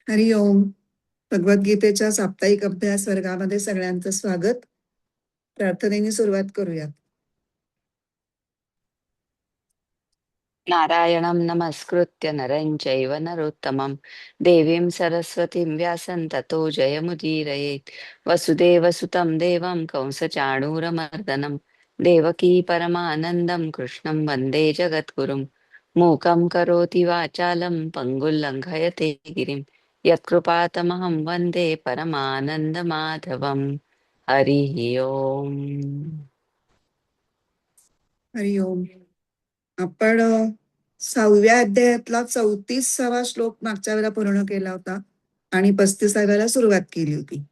हरि ओम. भगवद्गीतेच्या साप्ताहिक अभ्यास वर्गामध्ये सगळ्यांचं स्वागत. प्रार्थनेने सुरुवात करूयात. नारायणं नमस्कृत्य नरं चैव नरोत्तमं देवीं सरस्वतीं व्यासं ततो जयमुदीरयेत् वसुदेवसुतं देवं कंसचाणूरमर्दनं देवकी परमानन्दं कृष्णं वन्दे जगद्गुरुं मूकं करोति वाचालं पङ्गुं लङ्घयते गिरिं यत्कृपातमहं वन्दे परमानन्दमाधवं. हरिः ओम्. हरि ओम. आपण 6व्या अध्यायातला 34वा श्लोक मागच्या वेळेला पूर्ण केला होता आणि 35व्याला सुरुवात केली होती.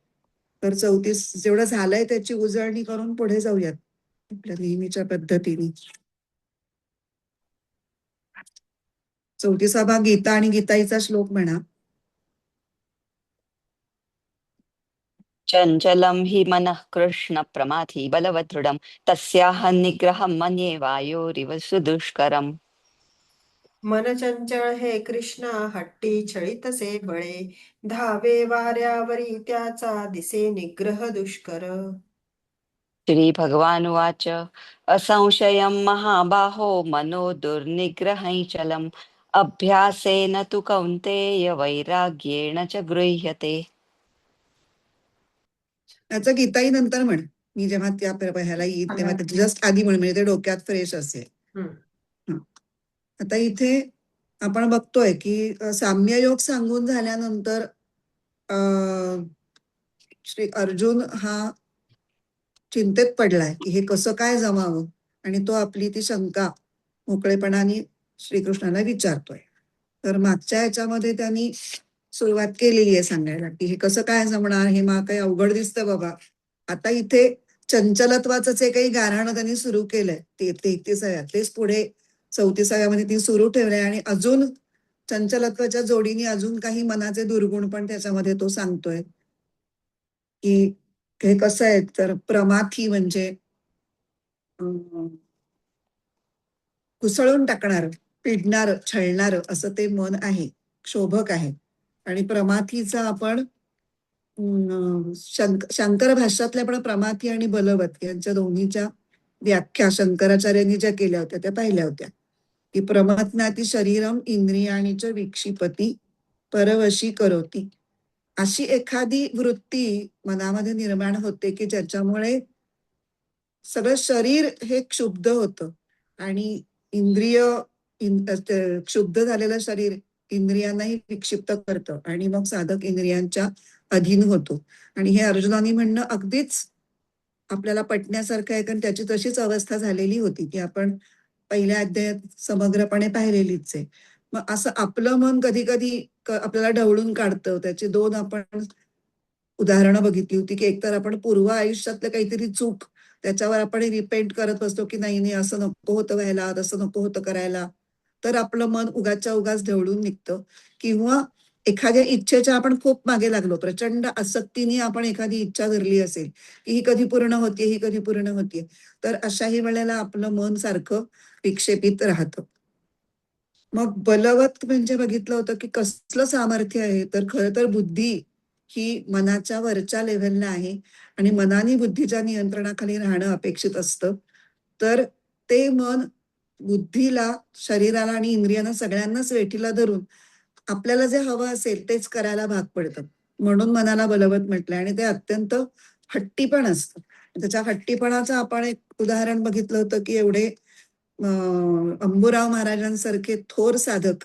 तर 34 जेवढं झालंय त्याची उजळणी करून पुढे जाऊयात आपल्या नेहमीच्या पद्धतीने. 34वा गीता आणि गीताईचा श्लोक म्हणा. चञ्चलं हि मनः कृष्ण प्रमाथि बलवदृढं तस्याहं निग्रहं मन्ये वायोरिव सुदुष्करम्. मन चंचळ हे कृष्णा हट्टी छळीतसे बळे धावे वाऱ्यावरी त्याचा दिसे निग्रह दुष्कर. श्रीभगवानुवाच असंशयं महाबाहो मनो दुर्निग्रहैचलम् अभ्यासेन तु कौन्तेय वैराग्येण च गृह्यते. त्याचं गीताई नंतर म्हण. मी जेव्हा त्या ह्याला येईल तेव्हा त्याची जस्ट आधी म्हण, म्हणजे ते डोक्यात फ्रेश असेल. आता इथे आपण बघतोय की साम्ययोग सांगून झाल्यानंतर श्री अर्जुन हा चिंतेत पडलाय की हे कसं काय जमावं, आणि तो आपली ती शंका मोकळेपणाने श्रीकृष्णाला विचारतोय. तर मागच्या ह्याच्यामध्ये त्यांनी सुरुवात केलेली आहे सांगायला की हे कसं काय जमणार, हे मला काही अवघड दिसतं बाबा. आता इथे चंचलत्वाचं जे काही गाऱ्हाणं त्यांनी सुरू केलंय ते 33व्या तेच पुढे 34व्यामध्ये ती सुरू ठेवलंय, आणि अजून चंचलत्वाच्या जोडीने अजून काही मनाचे दुर्गुण पण त्याच्यामध्ये तो सांगतोय की हे कसं आहे. तर प्रमाथी म्हणजे कुसळून टाकणार, पिडणार, छळणार असं ते मन आहे, क्षोभक आहे. आणि प्रमाथीचा आपण शंकर भाष्यातल्या पण प्रमाथी आणि बलवत यांच्या दोन्हीच्या व्याख्या शंकराचार्यांनी ज्या केल्या होत्या त्या पाहिल्या होत्या की प्रमथनाती शरीरम इंद्रियाणी च विक्षिपती परवशी करोती. अशी एखादी वृत्ती मनामध्ये निर्माण होते की ज्याच्यामुळे सगळं शरीर हे क्षुब्ध होतं आणि इंद्रिय क्षुब्ध झालेलं शरीर इंद्रियांनाही विक्षिप्त करतं आणि मग साधक इंद्रियांच्या अधीन होतो. आणि हे अर्जुनानी म्हणणं अगदीच आपल्याला पटण्यासारखं आहे, कारण त्याची तशीच अवस्था झालेली होती की आपण पहिल्या अध्यायात समग्रपणे पाहिलेलीच आहे. मग असं आपलं मन कधी कधी आपल्याला ढवळून काढतं. त्याची दोन आपण उदाहरणं बघितली होती की एकतर आपण पूर्व आयुष्यातलं काहीतरी चूक त्याच्यावर आपण रिपेंट करत असतो की नाही असं नको होतं व्हायला, तसं नको होतं करायला, तर आपलं मन उगाच्या उगाच ढवळून निघतं. किंवा एखाद्या इच्छेच्या आपण खूप मागे लागलो, प्रचंड आसक्तीने आपण एखादी इच्छा धरली असेल की ही कधी पूर्ण होतीये, ही कधी पूर्ण होतीये, तर अशाही वेळेला आपलं मन सारखं विक्षेपित राहतं. मग बलवत म्हणजे बघितलं होतं की कसलं सामर्थ्य आहे, तर खरं तर बुद्धी ही मनाच्या वरच्या लेव्हलला आहे आणि मनाने बुद्धीच्या नियंत्रणाखाली राहणं अपेक्षित असतं. तर ते मन बुद्धीला, शरीराला आणि इंद्रियांना सगळ्यांनाच वेठीला धरून आपल्याला जे हवं असेल तेच करायला भाग पडतं. म्हणून मनाला बलवत म्हटलंय. आणि ते अत्यंत हट्टी पण असतं. त्याच्या हट्टीपणाचं आपण एक उदाहरण बघितलं होतं की एवढे अंबुराव महाराजांसारखे थोर साधक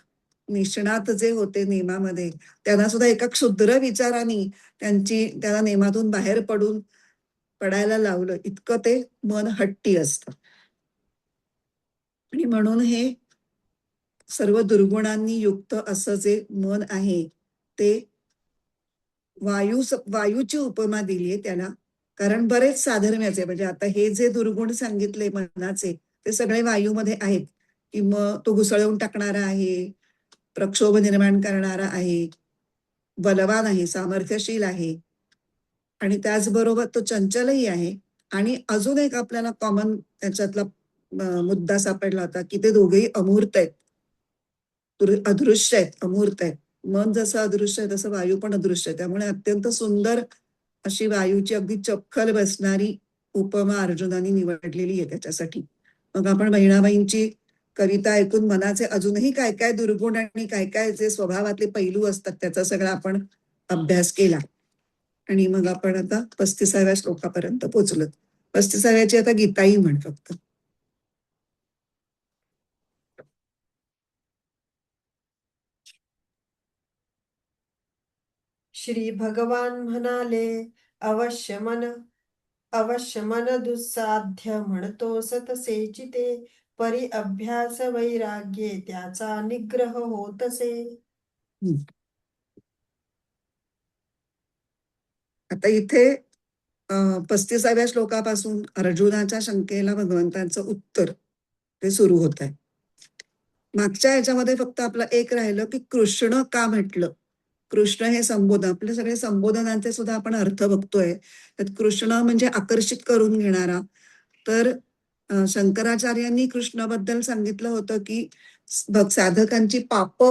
निष्णात जे होते नेमामध्ये, त्यांना सुद्धा एका क्षुद्र विचाराने त्याला नेमातून बाहेर पडायला लावलं. इतकं ते मन हट्टी असतं. आणि म्हणून हे सर्व दुर्गुणांनी युक्त असं जे मन आहे ते वायूची उपमा दिलीये त्याला. कारण बरेच साधर्म्याचे, म्हणजे आता हे जे दुर्गुण सांगितले मनाचे ते सगळे वायूमध्ये आहेत. की मग तो घुसळवून टाकणारा आहे, प्रक्षोभ निर्माण करणारा आहे, बलवान आहे, सामर्थ्यशील आहे, आणि त्याचबरोबर तो चंचलही आहे. आणि अजून एक आपल्याला कॉमन त्याच्यातला मुद्दा सापडला होता की ते दोघेही अमूर्त आहेत, अदृश्य आहेत, अमूर्त आहेत. मन जसं अदृश्य आहे तसं वायू पण अदृश्य आहे. त्यामुळे अत्यंत सुंदर अशी वायूची अगदी चपखल बसणारी उपमा अर्जुनाने निवडलेली आहे त्याच्यासाठी. मग आपण बहिणाबाईंची कविता ऐकून मनाचे अजूनही काय काय दुर्गुण आणि काय काय जे स्वभावातले पैलू असतात त्याचा सगळा आपण अभ्यास केला. आणि मग आपण आता 35व्या श्लोकापर्यंत पोहोचलो. 35व्याची आता गीताई म्हण फक्त. श्री भगवान म्हणाले, अवश्य मन दुस्साध्य म्हणतोस तसे चिते, परी अभ्यास वैराग्ये त्याचा निग्रह होतसे. आता इथे 35व्या श्लोकापासून अर्जुनाच्या शंकेला भगवंतांचं उत्तर ते सुरू होत आहे. मागच्या याच्यामध्ये फक्त आपलं एक राहिलं की कृष्ण का म्हटलं. कृष्ण हे संबोधन, आपले सगळे संबोधनांचे सुद्धा आपण अर्थ बघतोय. त्यात कृष्ण म्हणजे आकर्षित करून घेणारा. तर शंकराचार्यांनी कृष्णाबद्दल सांगितलं होतं की साधकांची पाप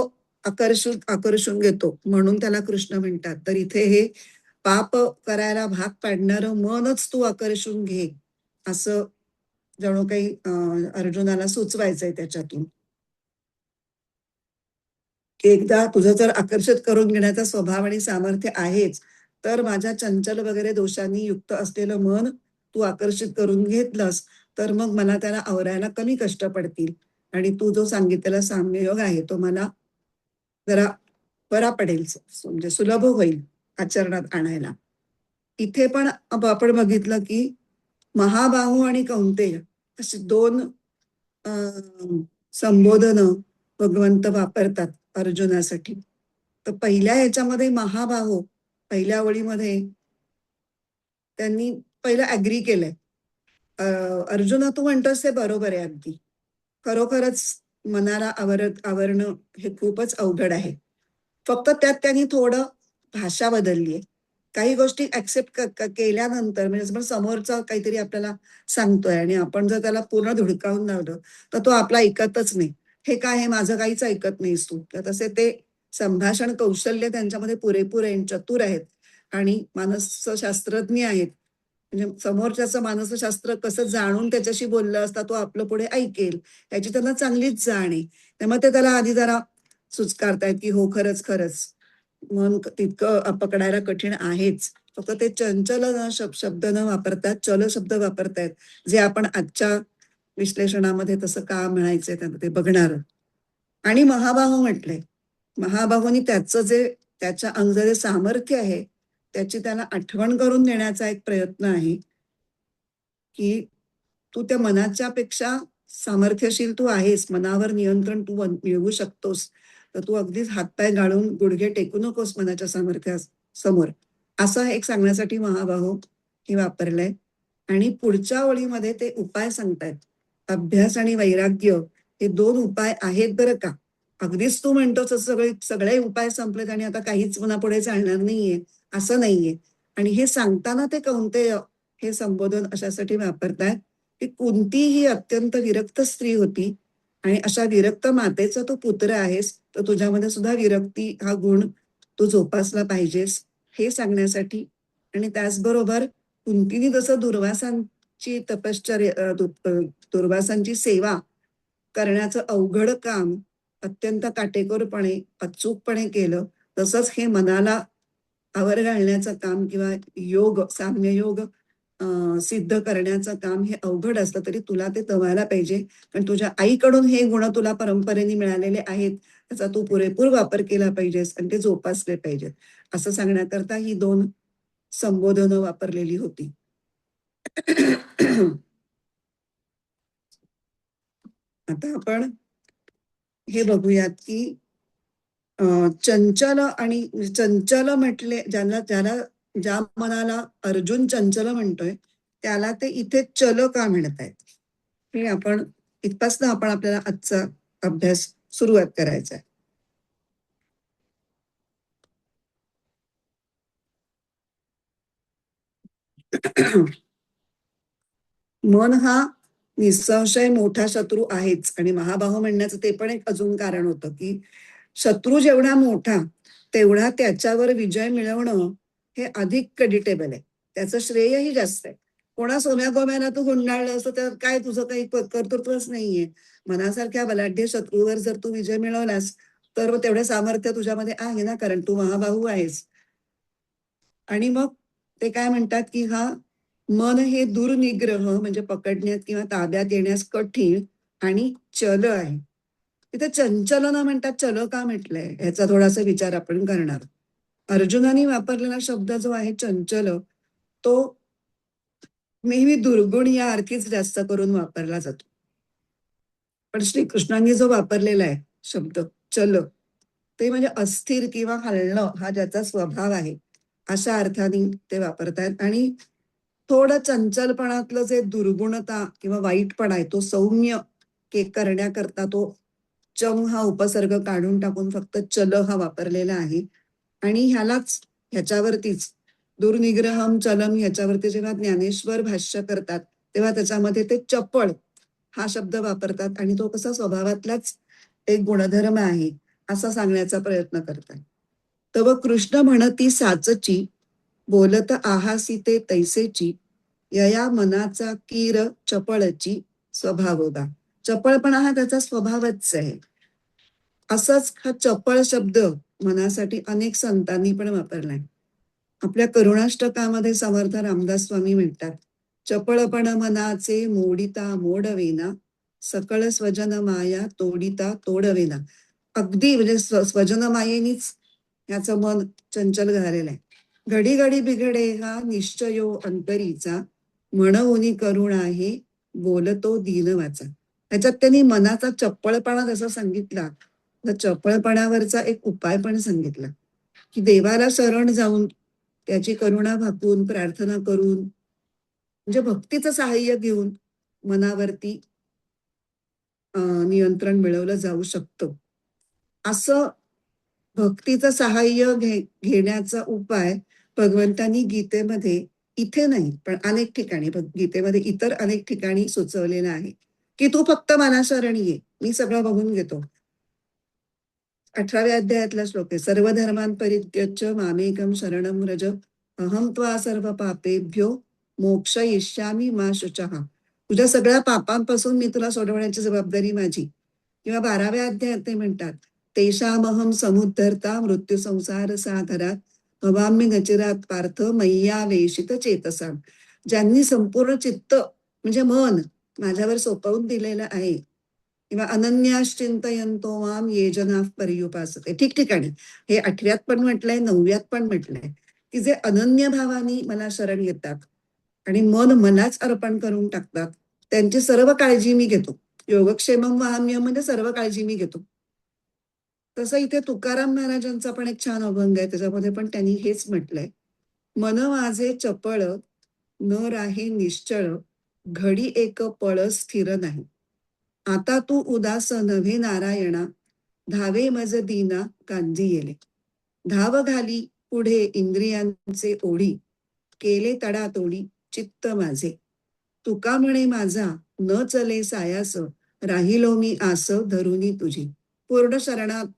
आकर्षून घेतो म्हणून त्याला कृष्ण म्हणतात. तर इथे हे पाप करायला भाग पाडणारं मनच तू आकर्षून घे असं जणू काही अर्जुनाला सुचवायचंय त्याच्यातून. की एकदा तुझं जर आकर्षित करून घेण्याचा स्वभाव आणि सामर्थ्य आहेच, तर माझ्या चंचल वगैरे दोषांनी युक्त असलेलं मन तू आकर्षित करून घेतलंस तर मग मला त्याला आवरायला कमी कष्ट पडतील आणि तू जो सांगितलेला साम्ययोग आहे तो मला जरा बरा पडेल, म्हणजे सुलभ होईल आचरणात आणायला. इथे पण आपण बघितलं की महाबाहू आणि कौंतेय अशी दोन संबोधन भगवंत वापरतात अर्जुनासाठी. तर पहिल्या ह्याच्यामध्ये महाबाहो पहिल्या ओळीमध्ये त्यांनी पहिलं ऍग्री केलंय. अर्जुना तू म्हणतोस ते बरोबर आहे अगदी. खरोखरच मनाला आवरणं हे खूपच अवघड आहे. फक्त त्यात त्यांनी थोडं भाषा बदलली आहे. काही गोष्टी ऍक्सेप्ट केल्यानंतर म्हणजे समोरचा काहीतरी आपल्याला सांगतोय आणि आपण जर त्याला पूर्ण धुडकावून लावलं तर तो आपला ऐकतच नाही. हे काय आहे, माझं काहीच ऐकत नाहीस तू. तर तसे ते संभाषण कौशल्य त्यांच्यामध्ये पुरेपूर आहे, चतुर आहेत आणि मानसशास्त्रज्ञ आहेत. म्हणजे समोरच्याचं मानसशास्त्र कसं जाणून त्याच्याशी बोललं असता तो आपलं पुढे ऐकेल याची त्यांना चांगलीच जाण आहे. त्यामुळे ते त्याला आधी जरा सुचकारतायत की हो खरंच मन तितकं पकडायला कठीण आहेच. फक्त ते चंचल शब्द न वापरतात चल शब्द वापरतायत, जे आपण आजच्या विश्लेषणामध्ये तसं का म्हणायचंय ते बघणार. आणि महाबाहू म्हटलंय. महाबाहूनी त्याच्या अंग जे सामर्थ्य आहे त्याची त्याला आठवण करून देण्याचा एक प्रयत्न आहे की तू त्या मनाच्या पेक्षा सामर्थ्यशील तू आहेस, मनावर नियंत्रण तू मिळवू शकतोस. तर तू अगदीच हातपाय गाळून गुडघे टेकू नकोस मनाच्या सामर्थ्या समोर, असं एक सांगण्यासाठी महाबाहू हे वापरलंय. आणि पुढच्या ओळीमध्ये ते उपाय सांगतायत. अभ्यास आणि वैराग्य हे दोन उपाय आहेत बरं का. अगदीच तू म्हणतोस सगळे उपाय संपलेत आणि आता काहीच मना पुढे चालणार नाहीये असं नाहीये. आणि हे सांगताना ते कौंतेय हे संबोधन अशासाठी वापरतायत की कुंती ही अत्यंत विरक्त स्त्री होती आणि अशा विरक्त मातेचा तू पुत्र आहेस, तर तुझ्यामध्ये सुद्धा विरक्ती हा गुण तू जोपासला पाहिजेस हे सांगण्यासाठी. आणि त्याचबरोबर कुंतीने जसं दुर्वासांची दुर्वासांची सेवा करण्याचं अवघड काम अत्यंत काटेकोरपणे अचूकपणे केलं, तसंच हे मनाला आवर घालण्याचं काम किंवा साम्ययोग सिद्ध करण्याचं काम हे अवघड असलं तरी तुला ते जमायला पाहिजे. कारण तुझ्या आईकडून हे गुण तुला परंपरेने मिळालेले आहेत, त्याचा तू पुरेपूर वापर केला पाहिजेस आणि ते जोपासले पाहिजेत असं सांगण्याकरता ही दोन संबोधनं वापरलेली होती. आता आपण हे बघूयात की चंचल म्हटले ज्या मनाला अर्जुन चंचल म्हणतोय त्याला ते इथे चल का म्हणतायत, हे आपण इथपासून आपण आपल्याला आजचा अभ्यास सुरुवात करायचा आहे. मन हा निसंशय मोठा शत्रू आहेच आणि महाबाहू म्हणण्याचं ते पण एक अजून कारण होतं की शत्रू जेवढा मोठा तेवढा त्याच्यावर विजय मिळवणं हे अधिक क्रेडिटेबल आहे. त्याचं श्रेयही जास्त आहे. कोणा सोन्या गोम्याला तू गुंडाळलं असं तर काय तुझं काही कर्तृत्वच नाहीये. मनासारख्या बलाढ्य शत्रूवर जर तू विजय मिळवलास तर तेवढं सामर्थ्य तुझ्यामध्ये आहे ना, कारण तू महाबाहू आहेस. आणि मग ते काय म्हणतात की हा मन हे दुर्निग्रह म्हणजे पकडण्यात किंवा ताब्यात येण्यास कठीण आणि चल आहे. तिथे चंचल न म्हणतात चल का म्हटलंय ह्याचा थोडासा विचार आपण करणार. अर्जुनाने वापरलेला शब्द जो आहे चंचल तो नेहमी दुर्गुण या अर्थीच जास्त करून वापरला जातो. पण श्रीकृष्णांनी जो वापरलेला आहे शब्द चल ते म्हणजे अस्थिर किंवा हलणं हा ज्याचा स्वभाव आहे अशा अर्थाने ते वापरतायत. आणि थोडं चंचलपणातलं जे दुर्गुणता किंवा वाईटपणा आहे तो सौम्य करण्याकरता तो चम हा उपसर्ग काढून टाकून फक्त चल हा वापरलेला आहे. आणि ह्याच्यावरतीच दुर्निग्रहम चलम ह्याच्यावरती जेव्हा ज्ञानेश्वर भाष्य करतात तेव्हा त्याच्यामध्ये ते चपळ हा शब्द वापरतात आणि तो कसा स्वभावातलाच एक गुणधर्म आहे असा सांगण्याचा प्रयत्न करतात. तव कृष्ण म्हणती साचची बोलत आहासी ते तैसेची यया मनाचा कीर चपळची स्वभावोगा. चपळपणा हा त्याचा स्वभावच आहे. असंच हा चपळ शब्द मनासाठी अनेक संतांनी पण वापरलाय. आपल्या करुणाष्टकामध्ये समर्थ रामदास स्वामी म्हणतात चपळपण मनाचे मोडिता मोडवेना सकळ स्वजन माया तोडिता तोडवेना. अगदी म्हणजे स्वजन मायेनीच ह्याचं मन चंचल झालेलं आहे. घडी घडी बिघडे हा निश्चयो अंतरीचा म्हणूनी करुण आहे बोलतो दीन वाचा. ह्याच्यात त्यांनी मनाचा चपळपणा जसा सांगितला तर चपळपणावरचा एक उपाय पण सांगितला की देवाला शरण जाऊन त्याची करुणा भाकून प्रार्थना करून म्हणजे भक्तीचं सहाय्य घेऊन मनावरती नियंत्रण मिळवलं जाऊ शकतं. असं भक्तीचं सहाय्य घेण्याचा उपाय भगवंतांनी गीतेमध्ये इथे नाही पण अनेक ठिकाणी गीतेमध्ये इतर अनेक ठिकाणी सुचवलेलं आहे की तू फक्त मला शरण ये, मी सगळं बघून घेतो. 18व्या अध्यायातला श्लोक आहे सर्व धर्मान परित्यज्य मामेकम शरणम व्रज अहम त्वा सर्व पापेभ्यो मोक्षयिष्यामि मा शुचः. तुझ्या सगळ्या पापांपासून मी तुला सोडवण्याची जबाबदारी माझी. किंवा 12व्या अध्यायात ते म्हणतात तेषामहम समुद्धरता मृत्यू संसार साधरात भवाम्य नचिरात पार्थ मय्या वेशित चेतसा. ज्यांनी संपूर्ण चित्त म्हणजे मन माझ्यावर सोपवून दिलेलं आहे किंवा अनन्याश्चिंतयन्तो माम ये जना पर्युपासते. ठिकठिकाणी हे 8व्यात पण म्हटलंय 9व्यात पण म्हटलंय की जे अनन्य भावानी मला शरण येतात आणि मन मलाच अर्पण करून टाकतात त्यांची सर्व काळजी मी घेतो. योगक्षेमम वहाम्यम म्हणजे सर्व काळजी मी घेतो. तसं इथे तुकाराम महाराजांचा पण एक छान अभंग आहे त्याच्यामध्ये पण त्यांनी हेच म्हटलंय मन माझे चपळ न राहे निश्चळ घडी एक पळ स्थिर नाही. आता तू उदास नव्हे नारायणा धावे मज दीना कांजी येले. धाव घाली पुढे इंद्रियांचे ओढी केले तडातोडी चित्त माझे. तुका म्हणे माझा न चले सायास राहिलो मी आस धरुनी तुझी. पूर्ण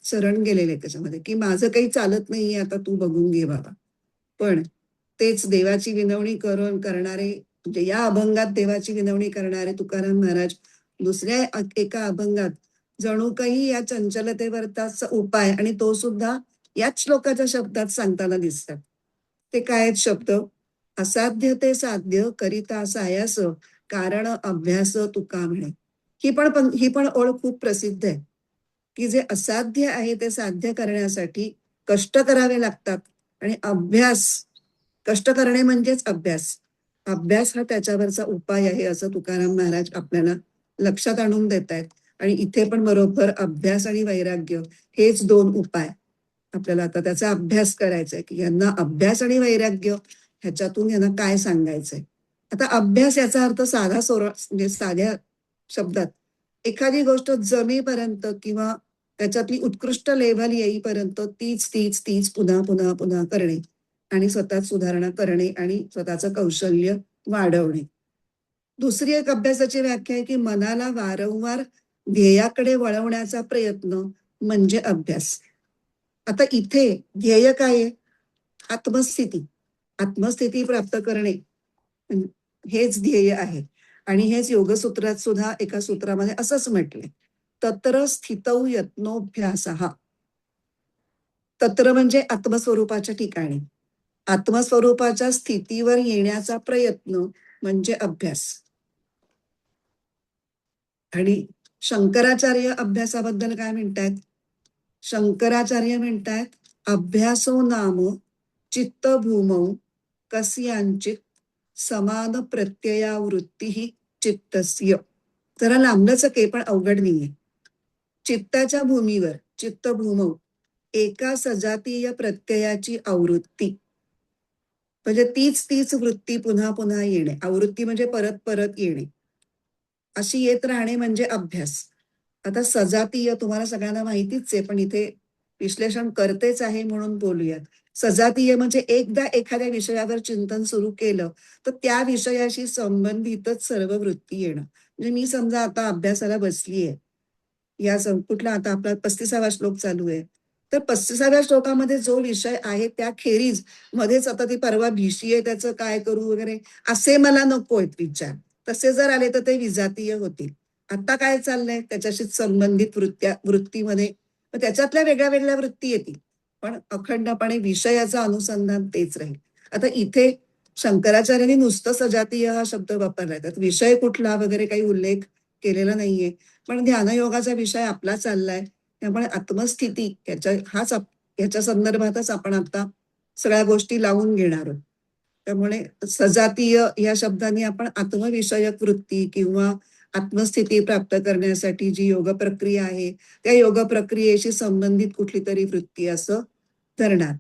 शरण गेलेले त्याच्यामध्ये की माझं काही चालत नाहीये आता तू बघून घे बाबा. पण तेच देवाची विनवणी करणारे म्हणजे या अभंगात देवाची विनवणी करणारे तुकाराम महाराज दुसऱ्या एका अभंगात जणू काही या चंचलतेवरचा उपाय आणि तो सुद्धा याच श्लोकाच्या शब्दात सांगताना दिसतात. ते काय आहेत शब्द असाध्य ते साध्य करिता सायास कारण अभ्यास तुका म्हणे. ही पण ओळ खूप प्रसिद्ध आहे की जे असाध्य आहे ते साध्य करण्यासाठी कष्ट करावे लागतात आणि अभ्यास कष्ट करणे म्हणजेच अभ्यास. अभ्यास हा त्याच्यावरचा उपाय आहे असं तुकाराम महाराज आपल्याला लक्षात आणून देत आहेत. आणि इथे पण बरोबर अभ्यास आणि वैराग्य हेच दोन उपाय आपल्याला आता त्याचा अभ्यास करायचा आहे की यांना अभ्यास आणि वैराग्य ह्याच्यातून यांना काय सांगायचंय. आता अभ्यास याचा अर्थ म्हणजे साध्या शब्दात एखादी गोष्ट जमेपर्यंत किंवा त्याच्यातली उत्कृष्ट लेव्हल येईपर्यंत तीच तीच तीच पुन्हा पुन्हा पुन्हा करणे आणि स्वतःत सुधारणा करणे आणि स्वतःचं कौशल्य वाढवणे. दुसरी एक अभ्यासाची व्याख्या आहे की मनाला वारंवार ध्येयाकडे वळवण्याचा प्रयत्न म्हणजे अभ्यास. आता इथे ध्येय काय आहे? आत्मस्थिती. आत्मस्थिती प्राप्त करणे हेच ध्येय आहे. आणि हेच योगसूत्रात सुद्धा एका सूत्रामध्ये असंच म्हटलंय, तत्र स्थितौ यत्नोभ्यासः. तत्र म्हणजे आत्मस्वरूपाच्या ठिकाणी, आत्मस्वरूपाच्या स्थितीवर येण्याचा प्रयत्न म्हणजे अभ्यास. आणि शंकराचार्य अभ्यासाबद्दल काय म्हणतायत? शंकराचार्य म्हणतायत, अभ्यासो नाम चित्तभूमौ कस्यांचित समान प्रत्ययावृत्ती चित्तस्य. जरा लांबलचक पण अवघड नाहीये. चित्ताच्या भूमीवर, चित्तभूमौ, एका सजातीय प्रत्ययाची आवृत्ती म्हणजे तीच तीच वृत्ती पुन्हा पुन्हा येणे. आवृत्ती म्हणजे परत परत येणे. अशी येत राहणे म्हणजे अभ्यास. आता सजातीय तुम्हाला सगळ्यांना माहितीच आहे, पण इथे विश्लेषण करतेच आहे म्हणून बोलूयात. सजातीय म्हणजे एकदा एखाद्या विषयावर चिंतन सुरू केलं तर त्या विषयाशी संबंधितच सर्व वृत्ती येणं. म्हणजे मी समजा आता अभ्यासाला बसलीये, या कुठला आता आपला 35वा श्लोक चालू आहे, तर 35व्या श्लोकामध्ये जो विषय आहे त्या खेरीज मध्येच आता ती परवा भिशी आहे त्याचं काय करू वगैरे असे मला नको आहेत विचार. तसे जर आले तर ते विजातीय होतील. आता काय चाललंय त्याच्याशी संबंधित वृत्तीमध्ये त्याच्यातल्या वेगळ्या वेगळ्या वृत्ती येतील, पण अखंडपणे विषयाचं अनुसंधान तेच राहील. आता इथे शंकराचार्यांनी नुसतं सजातीय हा शब्द वापरलाय, त्यात विषय कुठला वगैरे काही उल्लेख केलेला नाहीये. पण ध्यानयोगाचा विषय आपला चाललाय, त्यामुळे आत्मस्थिती ह्याच्या संदर्भातच आपण आता सगळ्या गोष्टी लावून घेणार आहोत. त्यामुळे सजातीय या शब्दाने आपण आत्मविषयक वृत्ती किंवा आत्मस्थिती प्राप्त करण्यासाठी जी योग प्रक्रिया आहे त्या योग प्रक्रियेशी संबंधित कुठली तरी वृत्ती असं धरणार.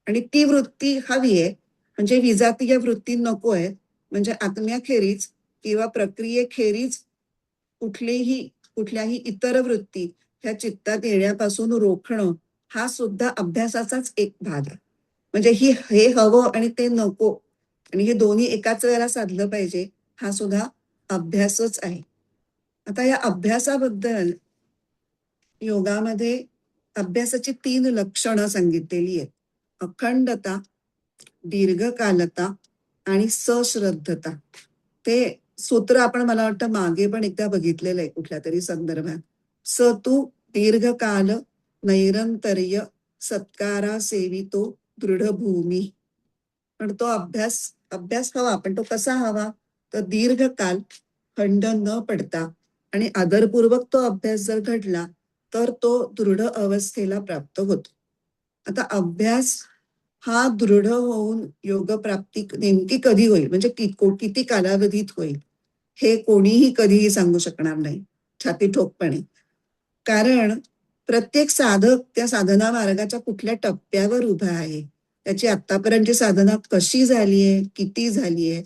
आणि ती वृत्ती हवी आहे, म्हणजे विजातीय वृत्ती नको आहे. म्हणजे आत्म्याखेरीज किंवा प्रक्रियेखेरीज कुठल्याही इतर वृत्ती ह्या चित्तात येण्यापासून रोखणं हा सुद्धा अभ्यासाचाच एक भाग आहे. म्हणजे हे हवं आणि ते नको आणि हे दोन्ही एकाच वेळेला साधलं पाहिजे, हा सुद्धा अभ्यासच आहे. आता या अभ्यासाबद्दल योगामध्ये अभ्यासाची 3 लक्षणं सांगितलेली आहेत: अखंडता, दीर्घकालता आणि सश्रद्धता. ते सूत्र आपण मला वाटतं मागे पण एकदा बघितलेलं आहे कुठल्या तरी संदर्भात. स तू दीर्घकाल नैरंतर्य सत्कारा सेवितो दृढभूमी. पण तो अभ्यास हवा, पण तो कसा हवा? तर दीर्घकाल, खंड न पडता आणि आदरपूर्वक तो अभ्यास जर घडला तर तो दृढ अवस्थेला प्राप्त होतो. आता अभ्यास हा दृढ होऊन योग प्राप्ती नेमकी कधी होईल, म्हणजे किती कालावधीत होईल, हे कोणीही कधीही सांगू शकणार नाही छाती ठोकपणे. कारण प्रत्येक साधक त्या साधना मार्गाच्या कुठल्या टप्प्यावर उभा आहे, त्याची आतापर्यंतची साधना कशी झालीये, किती झालीये,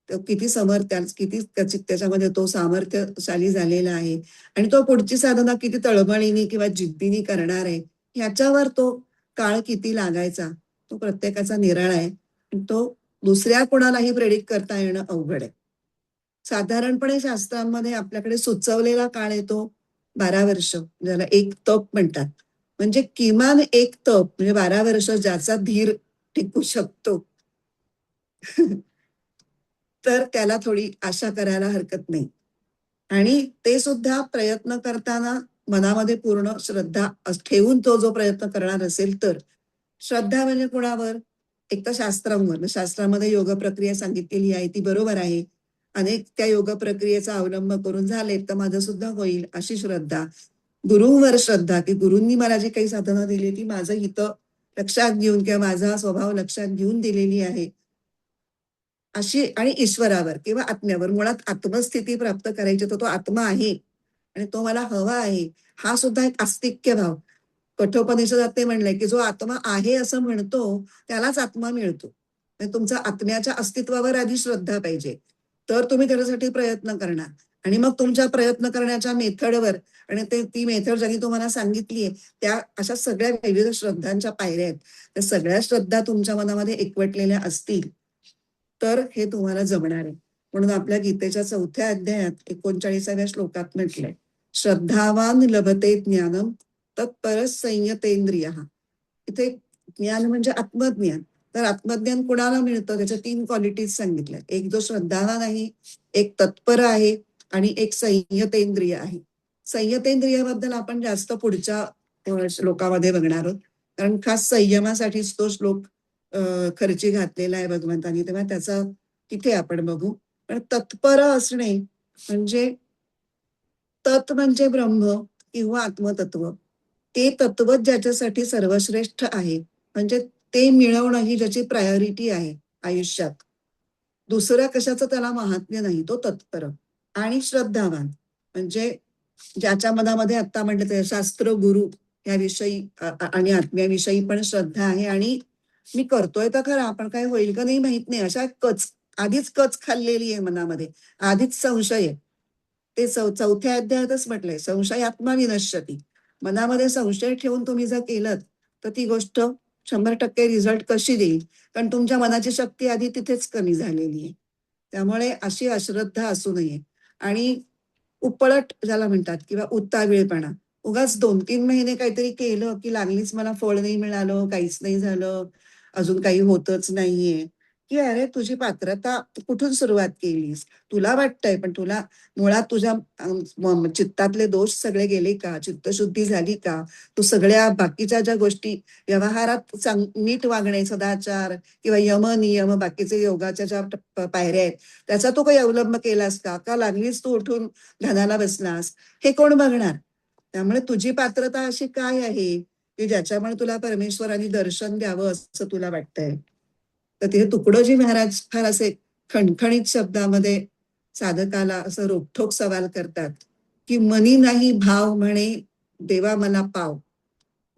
किती त्याच्यामध्ये तो सामर्थ्यशाली झालेला आहे आणि तो पुढची साधना किती तळमळीने किंवा जिद्दीने करणार आहे, ह्याच्यावर तो काळ किती लागायचा तो प्रत्येकाचा निराळा आहे. तो दुसऱ्या कोणालाही प्रेडिक्ट करता येणं अवघड आहे. साधारणपणे शास्त्रांमध्ये आपल्याकडे सुचवलेला काळ येतो 12 वर्ष, ज्याला एक तप म्हणतात. म्हणजे किमान एक तप म्हणजे 12 वर्ष ज्याचा धीर टिकू शकतो तर त्याला थोडी आशा करायला हरकत नाही. आणि ते सुद्धा प्रयत्न करताना मनामध्ये पूर्ण श्रद्धा ठेवून तो जो प्रयत्न करणार असेल तर. श्रद्धा म्हणजे कुणावर? एक तर शास्त्रांवर. शास्त्रामध्ये योग प्रक्रिया सांगितलेली आहे ती बरोबर आहे, अनेक त्या योग प्रक्रियेचा अवलंब करून झाले तर माझं सुद्धा होईल अशी श्रद्धा. गुरुवर श्रद्धा, की गुरूंनी मला जी काही साधना दिली ती माझं हित लक्षात घेऊन किंवा माझा स्वभाव लक्षात घेऊन दिलेली आहे अशी. आणि ईश्वरावर किंवा आत्म्यावर, मुळात आत्मस्थिती प्राप्त करायची तर तो आत्मा आहे आणि तो मला हवा आहे, हा सुद्धा एक आस्तिक्य भाव. कठोपनिषदात ते म्हणलंय की जो आत्मा आहे असं म्हणतो त्यालाच आत्मा मिळतो. तुमचा आत्म्याच्या अस्तित्वावर आधी श्रद्धा पाहिजे, तर तुम्ही त्याच्यासाठी प्रयत्न करणार. आणि मग तुमच्या प्रयत्न करण्याच्या मेथडवर, आणि ती मेथड ज्यांनी तुम्हाला सांगितलीये त्या अशा सगळ्या विविध श्रद्धांच्या पायऱ्या आहेत, त्या सगळ्या श्रद्धा तुमच्या मनामध्ये एकवटलेल्या असतील तर हे तुम्हाला जमणार आहे. म्हणून आपल्या गीतेच्या 4थ्या अध्यायात 39व्या श्लोकात म्हटलंय, श्रद्धावान लभते ज्ञानम तत्पर संयतेंद्रिय. इथे ज्ञान म्हणजे आत्मज्ञान. तर आत्मज्ञान कुणाला मिळतं, त्याच्या 3 क्वालिटीज सांगितल्या. एक जो श्रद्धावान आहे, एक तत्पर आहे आणि एक संयतेंद्रिय आहे. संयतेंद्रियाबद्दल आपण जास्त पुढच्या श्लोकामध्ये बघणार आहोत, कारण खास संयमासाठीच तो श्लोक खर्ची घातलेला आहे भगवंतांनी, तेव्हा त्याचा तिथे आपण बघू. पण तत्पर असणे म्हणजे तत् म्हणजे ब्रह्म किंवा आत्मतत्व. ते तत्व ज्याच्यासाठी सर्वश्रेष्ठ आहे, म्हणजे ते मिळवणं ही ज्याची प्रायोरिटी आहे आयुष्यात. दुसऱ्या कशाचं त्याला महात्म्य नाही, तो तत्पर. आणि श्रद्धावान म्हणजे ज्याच्या मनामध्ये आता म्हटलं ते शास्त्र गुरु याविषयी आणि आत्म्याविषयी पण श्रद्धा आहे, आणि मी करतोय तर खरा, पण काय होईल का नाही माहित नाही, अशा आधीच कच खाल्लेली आहे मनामध्ये, आधीच संशय आहे. ते चौथ्या अध्यायातच म्हटलंय, संशय आत्मा विनश्यती. मनामध्ये संशय ठेवून तुम्ही जर केलं तर ती गोष्ट 100% रिझल्ट कशी देईल, कारण तुमच्या मनाची शक्ती आधी तिथेच कमी झालेली आहे. त्यामुळे अशी अश्रद्धा असू नये. आणि उपळट ज्याला म्हणतात किंवा उतावीळपणा, उगाच 2-3 महिने काहीतरी केलं की लागलीच मला फळ नाही मिळालं, काहीच नाही झालं, अजून काही होतच नाहीये, की अरे तुझी पात्रता कुठून सुरुवात केलीस, तुला वाटतंय, पण तुला मुळात तुझ्या चित्तातले दोष सगळे गेले का, चित्तशुद्धी झाली का, तू सगळ्या बाकीच्या ज्या गोष्टी व्यवहारात नीट वागणे, सदाचार किंवा यम नियम बाकीचे योगाच्या ज्या पायऱ्या आहेत त्याचा तू काही अवलंब केलास का लागलीच तू उठून ध्यानाला बसलास, हे कोण बघणार. त्यामुळे तुझी पात्रता अशी काय आहे की ज्याच्यामुळे तुला परमेश्वरांनी दर्शन द्यावं असं तुला वाटतंय. तर तिथे तुकडोजी महाराज फार असे खणखणीत शब्दामध्ये साधकाला असं रोखठोक सवाल करतात की मनी नाही भाव म्हणे देवा मला पाव,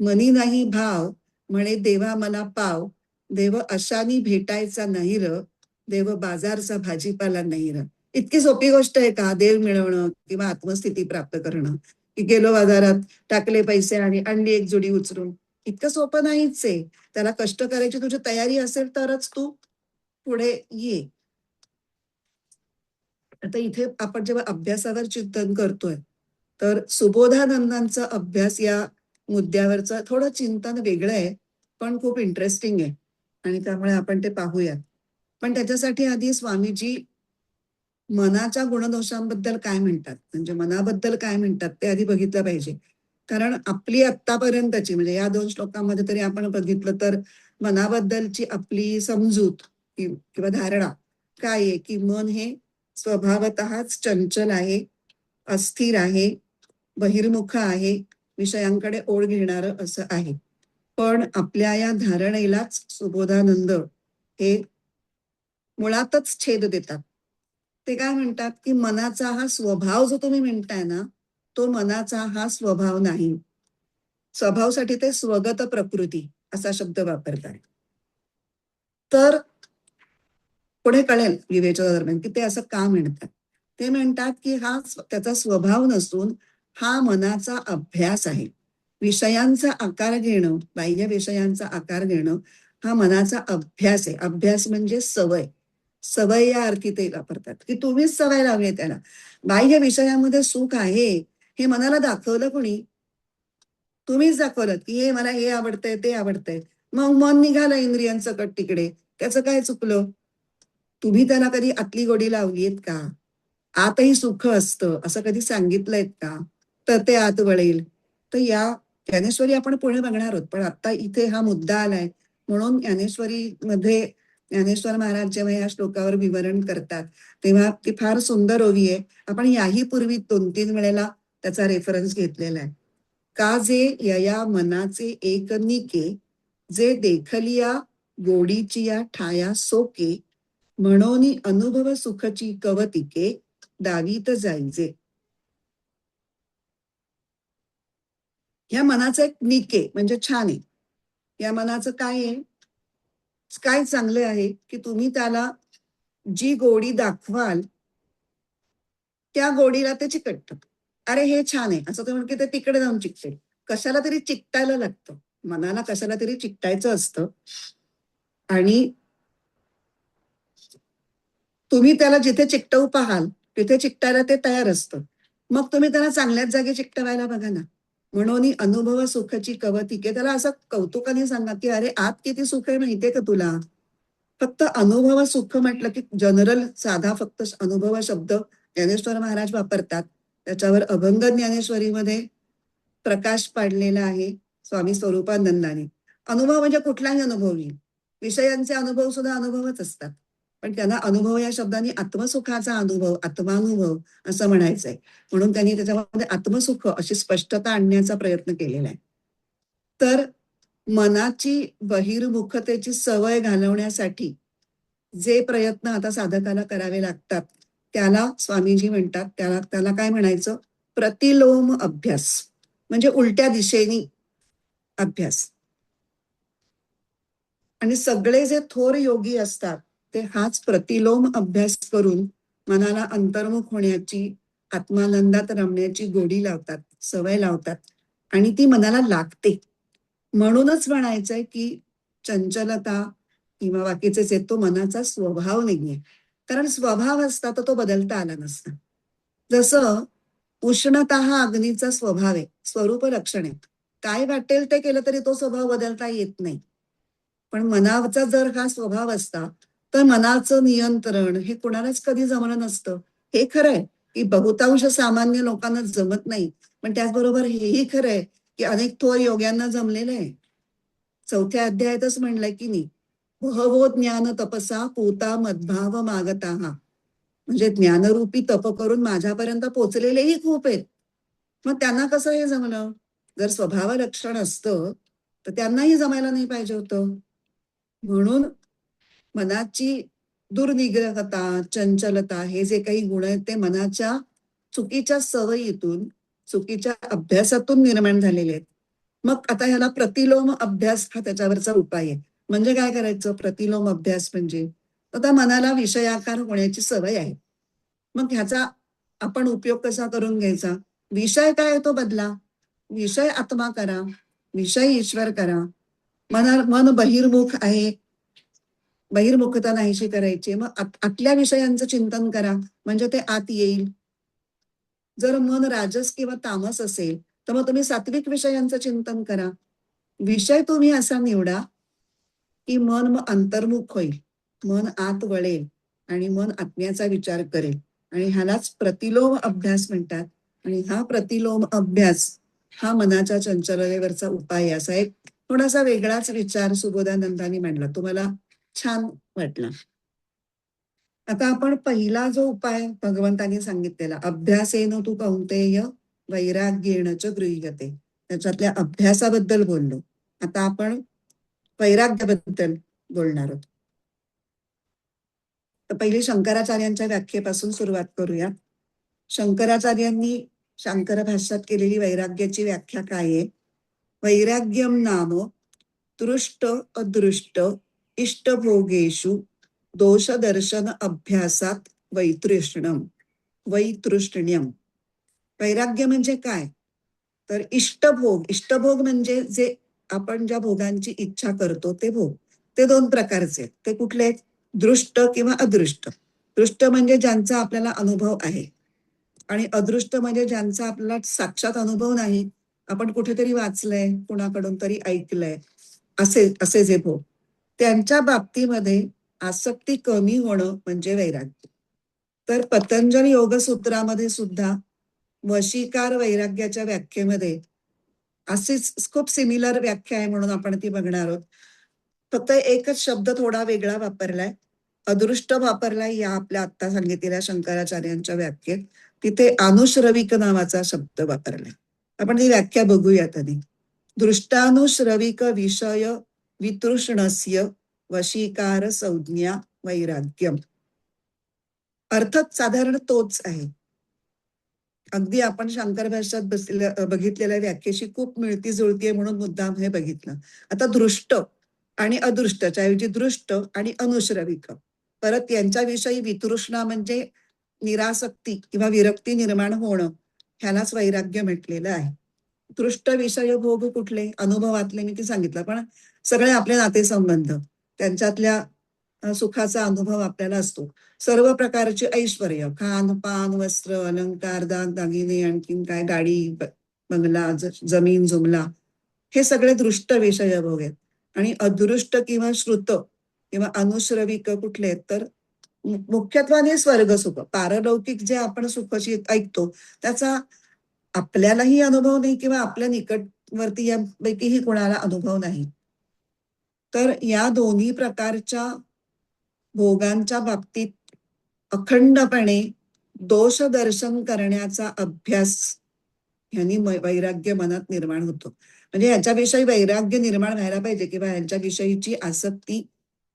मनी नाही भाव म्हणे देवा मला पाव, देव अशानी भेटायचा नाही र, देव बाजारचा भाजीपाला नाही र. इतकी सोपी गोष्ट आहे का देव मिळवणं किंवा आत्मस्थिती प्राप्त करणं, की गेलो बाजारात, टाकले पैसे आणि आणली एक जुडी उचलून. इतकं सोपं नाहीच आहे. त्याला कष्ट करायची तुझी तयारी असेल तरच तू पुढे ये. आता इथे आपण जेव्हा अभ्यासावर चिंतन करतोय तर सुबोधानंदांचा अभ्यास या मुद्द्यावरचं थोडं चिंतन वेगळं आहे, पण खूप इंटरेस्टिंग आहे, आणि त्यामुळे आपण ते पाहूयात. पण त्याच्यासाठी आधी स्वामीजी मनाच्या गुणदोषांबद्दल काय म्हणतात, म्हणजे मनाबद्दल काय म्हणतात ते आधी बघितलं पाहिजे. कारण आपली आत्तापर्यंतची म्हणजे या 2 श्लोकांमध्ये तरी आपण बघितलं तर मनाबद्दलची आपली समजूत किंवा धारणा काय आहे, की मन हे स्वभावतःच चंचल आहे, अस्थिर आहे, बहिर्मुख आहे, विषयांकडे ओढ घेणारं असं आहे. पण आपल्या या धारणेलाच सुबोधानंद हे मुळातच छेद देतात. ते काय म्हणतात की मनाचा हा स्वभाव जो तुम्ही म्हणताय ना, तो मनाचा हा स्वभाव नाही. स्वभावसाठी ते स्वगत प्रकृती असा शब्द वापरतात. तर पुढे कळेल विवेचना दरम्यान की ते असं का म्हणतात. ते म्हणतात की हा त्याचा स्वभाव नसून हा मनाचा अभ्यास आहे. विषयांचा आकार घेणं, बाह्य विषयांचा आकार घेणं हा मनाचा अभ्यास आहे. अभ्यास म्हणजे सवय. सवय या अर्थी ते वापरतात की तुम्हीच सवय लावली त्याला. बाह्य विषयामध्ये सुख आहे हे मनाला दाखवलं कोणी, तुम्हीच दाखवलं की हे मला हे आवडतंय ते आवडतंय, मग मन निघालं इंद्रियांचं कट तिकडे. त्याचं काय चुकलं. तुम्ही त्याला कधी आतली गोडी लावलीत का, आतही सुख असतं असं कधी सांगितलंय का, तर ते आत वळेल. तर या ज्ञानेश्वरी आपण पुढे बघणार आहोत, पण आता इथे हा मुद्दा आलाय म्हणून ज्ञानेश्वरी मध्ये ज्ञानेश्वर महाराज जेव्हा या श्लोकावर विवरण करतात तेव्हा ती फार सुंदर ओवी आहे. आपण याही पूर्वी 2-3 वेळेला त्याचा रेफरन्स घेतलेला आहे. का जे यया मनाचे एकनिके, जे देखलिया गोडीचिया ठाया सोके, म्हणोनी अनुभव सुखची कवतिके, दावीत जाईजे. या मनाचं एक निके म्हणजे छान आहे. या मनाचं काय आहे, काय चांगलं आहे की तुम्ही त्याला जी गोडी दाखवाल त्या गोडीला ते चिकटतं. अरे हे छान आहे असं तुम्ही की ते तिकडे जाऊन चिकटेल. कशाला तरी चिकटायला लागतं, मनाला कशाला तरी चिकटायचं असतं, आणि तुम्ही त्याला जिथे चिकटवू पाहाल तिथे चिकटायला ते तयार असतं. मग तुम्ही त्याला चांगल्याच जागी चिकटवायला बघा ना. म्हणून अनुभव सुखाची कवतिके. त्याला असं कौतुकाने सांगा की अरे आत किती सुख आहे माहितीये का तुला. फक्त अनुभव सुख म्हटलं की जनरल साधा फक्त अनुभव शब्द ज्ञानेश्वर महाराज वापरतात. त्याच्यावर अभंग ज्ञानेश्वरीमध्ये प्रकाश पाडलेला आहे स्वामी स्वरूपानंदाने. अनुभव म्हणजे कुठलाही अनुभव नाही. विषयांचे अनुभव सुद्धा अनुभवच असतात. पण त्यांना अनुभव या शब्दाने आत्मसुखाचा अनुभव, आत्मानुभव असं म्हणायचंय. म्हणून त्यांनी त्याच्यामध्ये आत्मसुख अशी स्पष्टता आणण्याचा प्रयत्न केलेला आहे. तर मनाची बहिर्मुखतेची सवय घालवण्यासाठी जे प्रयत्न आता साधकाला करावे लागतात त्याला स्वामीजी म्हणतात, त्याला काय म्हणायचं, प्रतिलोम अभ्यास. म्हणजे उलट्या दिशेने अभ्यास. आणि सगळे जे थोर योगी असतात ते हाच प्रतिलोम अभ्यास करून मनाला अंतर्मुख होण्याची, आत्मानंदात रमण्याची गोडी लावतात, सवय लावतात आणि ती मनाला लागते. म्हणूनच म्हणायचंय की चंचलता किंवा बाकीचेच आहेत तो मनाचा स्वभाव नाहीये. कारण स्वभाव असता तर तो बदलता आला नसता. जसं उष्णता हा अग्नीचा स्वभाव आहे, स्वरूप लक्षण आहे. काय वाटेल ते केलं तरी तो स्वभाव बदलता येत नाही. पण मनाचा जर हा स्वभाव असता तर मनाचं नियंत्रण हे कोणालाच कधी जमलं नसतं. हे खरंय की बहुतांश सामान्य लोकांना जमत नाही. पण त्याचबरोबर हेही खरंय की अनेक थोर योग्यांना जमलेलं आहे. 4थ्या अध्यायातच म्हणलंय की नाही, बहवो ज्ञान तपसा पूता मद्भाव मागता. म्हणजे ज्ञानरूपी तप करून माझ्यापर्यंत पोचलेलेही खूप आहेत. मग त्यांना कसं हे जमलं. जर स्वभाव लक्षण असतं तर त्यांनाही जमायला नाही पाहिजे होतं. म्हणून मनाची दुर्निग्रहता, चंचलता हे जे काही गुण आहेत ते मनाच्या चुकीच्या सवयीतून, चुकीच्या अभ्यासातून निर्माण झालेले आहेत. मग आता ह्याला प्रतिलोम अभ्यास हा त्याच्यावरचा उपाय आहे. म्हणजे काय करायचं प्रतिलोम अभ्यास म्हणजे, आता मनाला विषयाकार होण्याची सवय आहे. मग ह्याचा आपण उपयोग कसा करून घ्यायचा. विषय काय आहे तो बदला. विषय आत्मा करा, विषय ईश्वर करा. मन बहिर्मुख आहे, बहिर्मुखता नाहीशी करायची. मग आतल्या विषयांचं चिंतन करा म्हणजे ते आत येईल. जर मन राजस किंवा तामस असेल तर मग तुम्ही सात्विक विषयांचं चिंतन करा. विषय तुम्ही असा निवडा की मन मग अंतर्मुख होईल, मन आत वळेल आणि मन आत्म्याचा विचार करेल. आणि ह्यालाच प्रतिलोम अभ्यास म्हणतात. आणि हा प्रतिलोम अभ्यास हा मनाच्या चंचलतेवरचा उपाय. असा एक थोडासा वेगळाच विचार सुबोधानंदांनी मांडला, तुम्हाला छान वाटला. आता आपण पहिला जो उपाय भगवंतांनी सांगितलेला, अभ्यासेन तू कौंतेय वैराग्येण च गृह्यते, त्याच्यातल्या अभ्यासाबद्दल बोललो. आता आपण वैराग्याबद्दल बोलणार आहोत. तर पहिली शंकराचार्यांच्या व्याख्येपासून सुरुवात करूया. शंकराचार्यांनी शांकर भाष्यात केलेली वैराग्याची व्याख्या काय आहे. वैराग्यम नाम दृष्ट अदृष्ट इष्टभोगेषु दोषदर्शन अभ्यासात वैतृष्ण्यम. वैराग्य म्हणजे काय तर इष्टभोग. इष्टभोग म्हणजे जे आपण ज्या भोगांची इच्छा करतो ते भोग. ते दोन प्रकारचे. ते कुठले. दृष्ट किंवा अदृष्ट. दृष्ट म्हणजे ज्यांचा आपल्याला अनुभव आहे आणि अदृष्ट म्हणजे ज्यांचा आपल्याला साक्षात अनुभव नाही, आपण कुठेतरी वाचलंय, कुणाकडून तरी ऐकलंय, असे जे भोग. त्यांच्या बाबतीमध्ये आसक्ती कमी होणं म्हणजे वैराग्य. तर पतंजली योगसूत्रामध्ये सुद्धा वशीकार वैराग्याच्या व्याख्येमध्ये अशीच खूप सिमिलर व्याख्या आहे म्हणून आपण ती बघणार आहोत. फक्त एकच शब्द थोडा वेगळा वापरलाय, अदृष्ट वापरलाय या आपल्या आत्ता सांगितलेल्या शंकराचार्यांच्या व्याख्येत. तिथे अनुश्रविक नावाचा शब्द वापरलाय. आपण ती व्याख्या बघूयात आधी. दृष्टानुश्रविक विषय वितृष्णस्य वशीकार संज्ञा वैराग्यम. अर्थ साधारण तोच आहे. अगदी आपण शंकर भाष्यात बघितलेल्या व्याख्येशी खूप मिळती जुळती आहे म्हणून मुद्दाम हे बघितलं. आता दृष्ट आणि अदृष्टच्या ऐवजी दृष्ट आणि अनुश्रविक. परत यांच्याविषयी वितृष्णा म्हणजे निरासक्ती किंवा विरक्ती निर्माण होणं, ह्यालाच वैराग्य म्हटलेलं आहे. दृष्ट विषय भोग कुठले, अनुभवातले मी ते सांगितलं, पण सगळे आपले नातेसंबंध, त्यांच्यातल्या सुखाचा अनुभव आपल्याला असतो. सर्व प्रकारचे ऐश्वर्य, खान पान वस्त्र अलंकार दागिने, आणखीन काय गाडी बंगला, जमीन जुमला, हे सगळे दृष्ट विषय भोग आहेत. आणि अदृष्ट किंवा श्रुत किंवा अनुश्रविक कुठले आहेत तर मुख्यत्वाने स्वर्ग सुख, पारलौकिक जे आपण सुखाची ऐकतो त्याचा आपल्यालाही अनुभव नाही किंवा आपल्या निकटवर्ती यापैकीही कोणाला अनुभव नाही. तर या दोन्ही प्रकारच्या भोगांच्या बाबतीत अखंडपणे दोष दर्शन करण्याचा अभ्यास ह्यांनी वैराग्य मनात निर्माण होतो. म्हणजे ह्याच्याविषयी वैराग्य निर्माण व्हायला पाहिजे किंवा ह्यांच्याविषयीची आसक्ती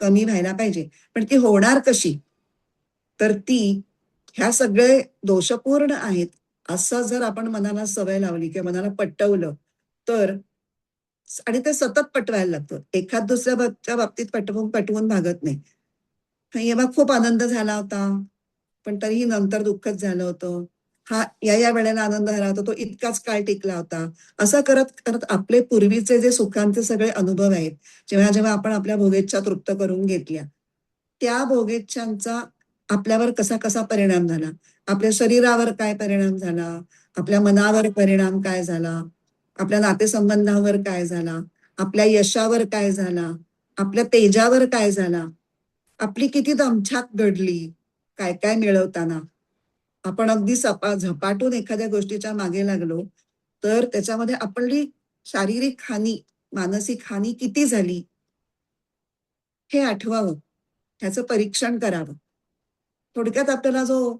कमी व्हायला पाहिजे. पण ती होणार कशी? तर ती ह्या सगळे दोषपूर्ण आहेत असं जर आपण मनाला सवय लावली किंवा मनाला पटवलं तर, आणि ते सतत पटवायला लागतं. एखाद दुसऱ्या बाबतीत पटवून भागत नाही. तेव्हा खूप आनंद झाला होता, पण तरीही नंतर दुःखच झालं होतं. हा या वेळेला आनंद झाला होता, तो इतकाच काळ टिकला होता. असं करत करत आपले पूर्वीचे जे सुखांचे सगळे अनुभव आहेत, जेव्हा जेव्हा आपण आपल्या भोगेच्छा तृप्त करून घेतल्या, त्या भोगेच्छांचा आपल्यावर कसा कसा परिणाम झाला, आपल्या शरीरावर काय परिणाम झाला, आपल्या मनावर परिणाम काय झाला, आपल्या नातेसंबंधावर काय झाला, आपल्या यशावर काय झाला, आपल्या तेजावर काय झाला, आपली किती दमछाक घडली काय काय मिळवताना. आपण अगदी झपाटून एखाद्या गोष्टीच्या मागे लागलो तर त्याच्यामध्ये आपली शारीरिक हानी, मानसिक हानी किती झाली हे आठवावं, ह्याचं परीक्षण करावं. थोडक्यात आपल्याला जो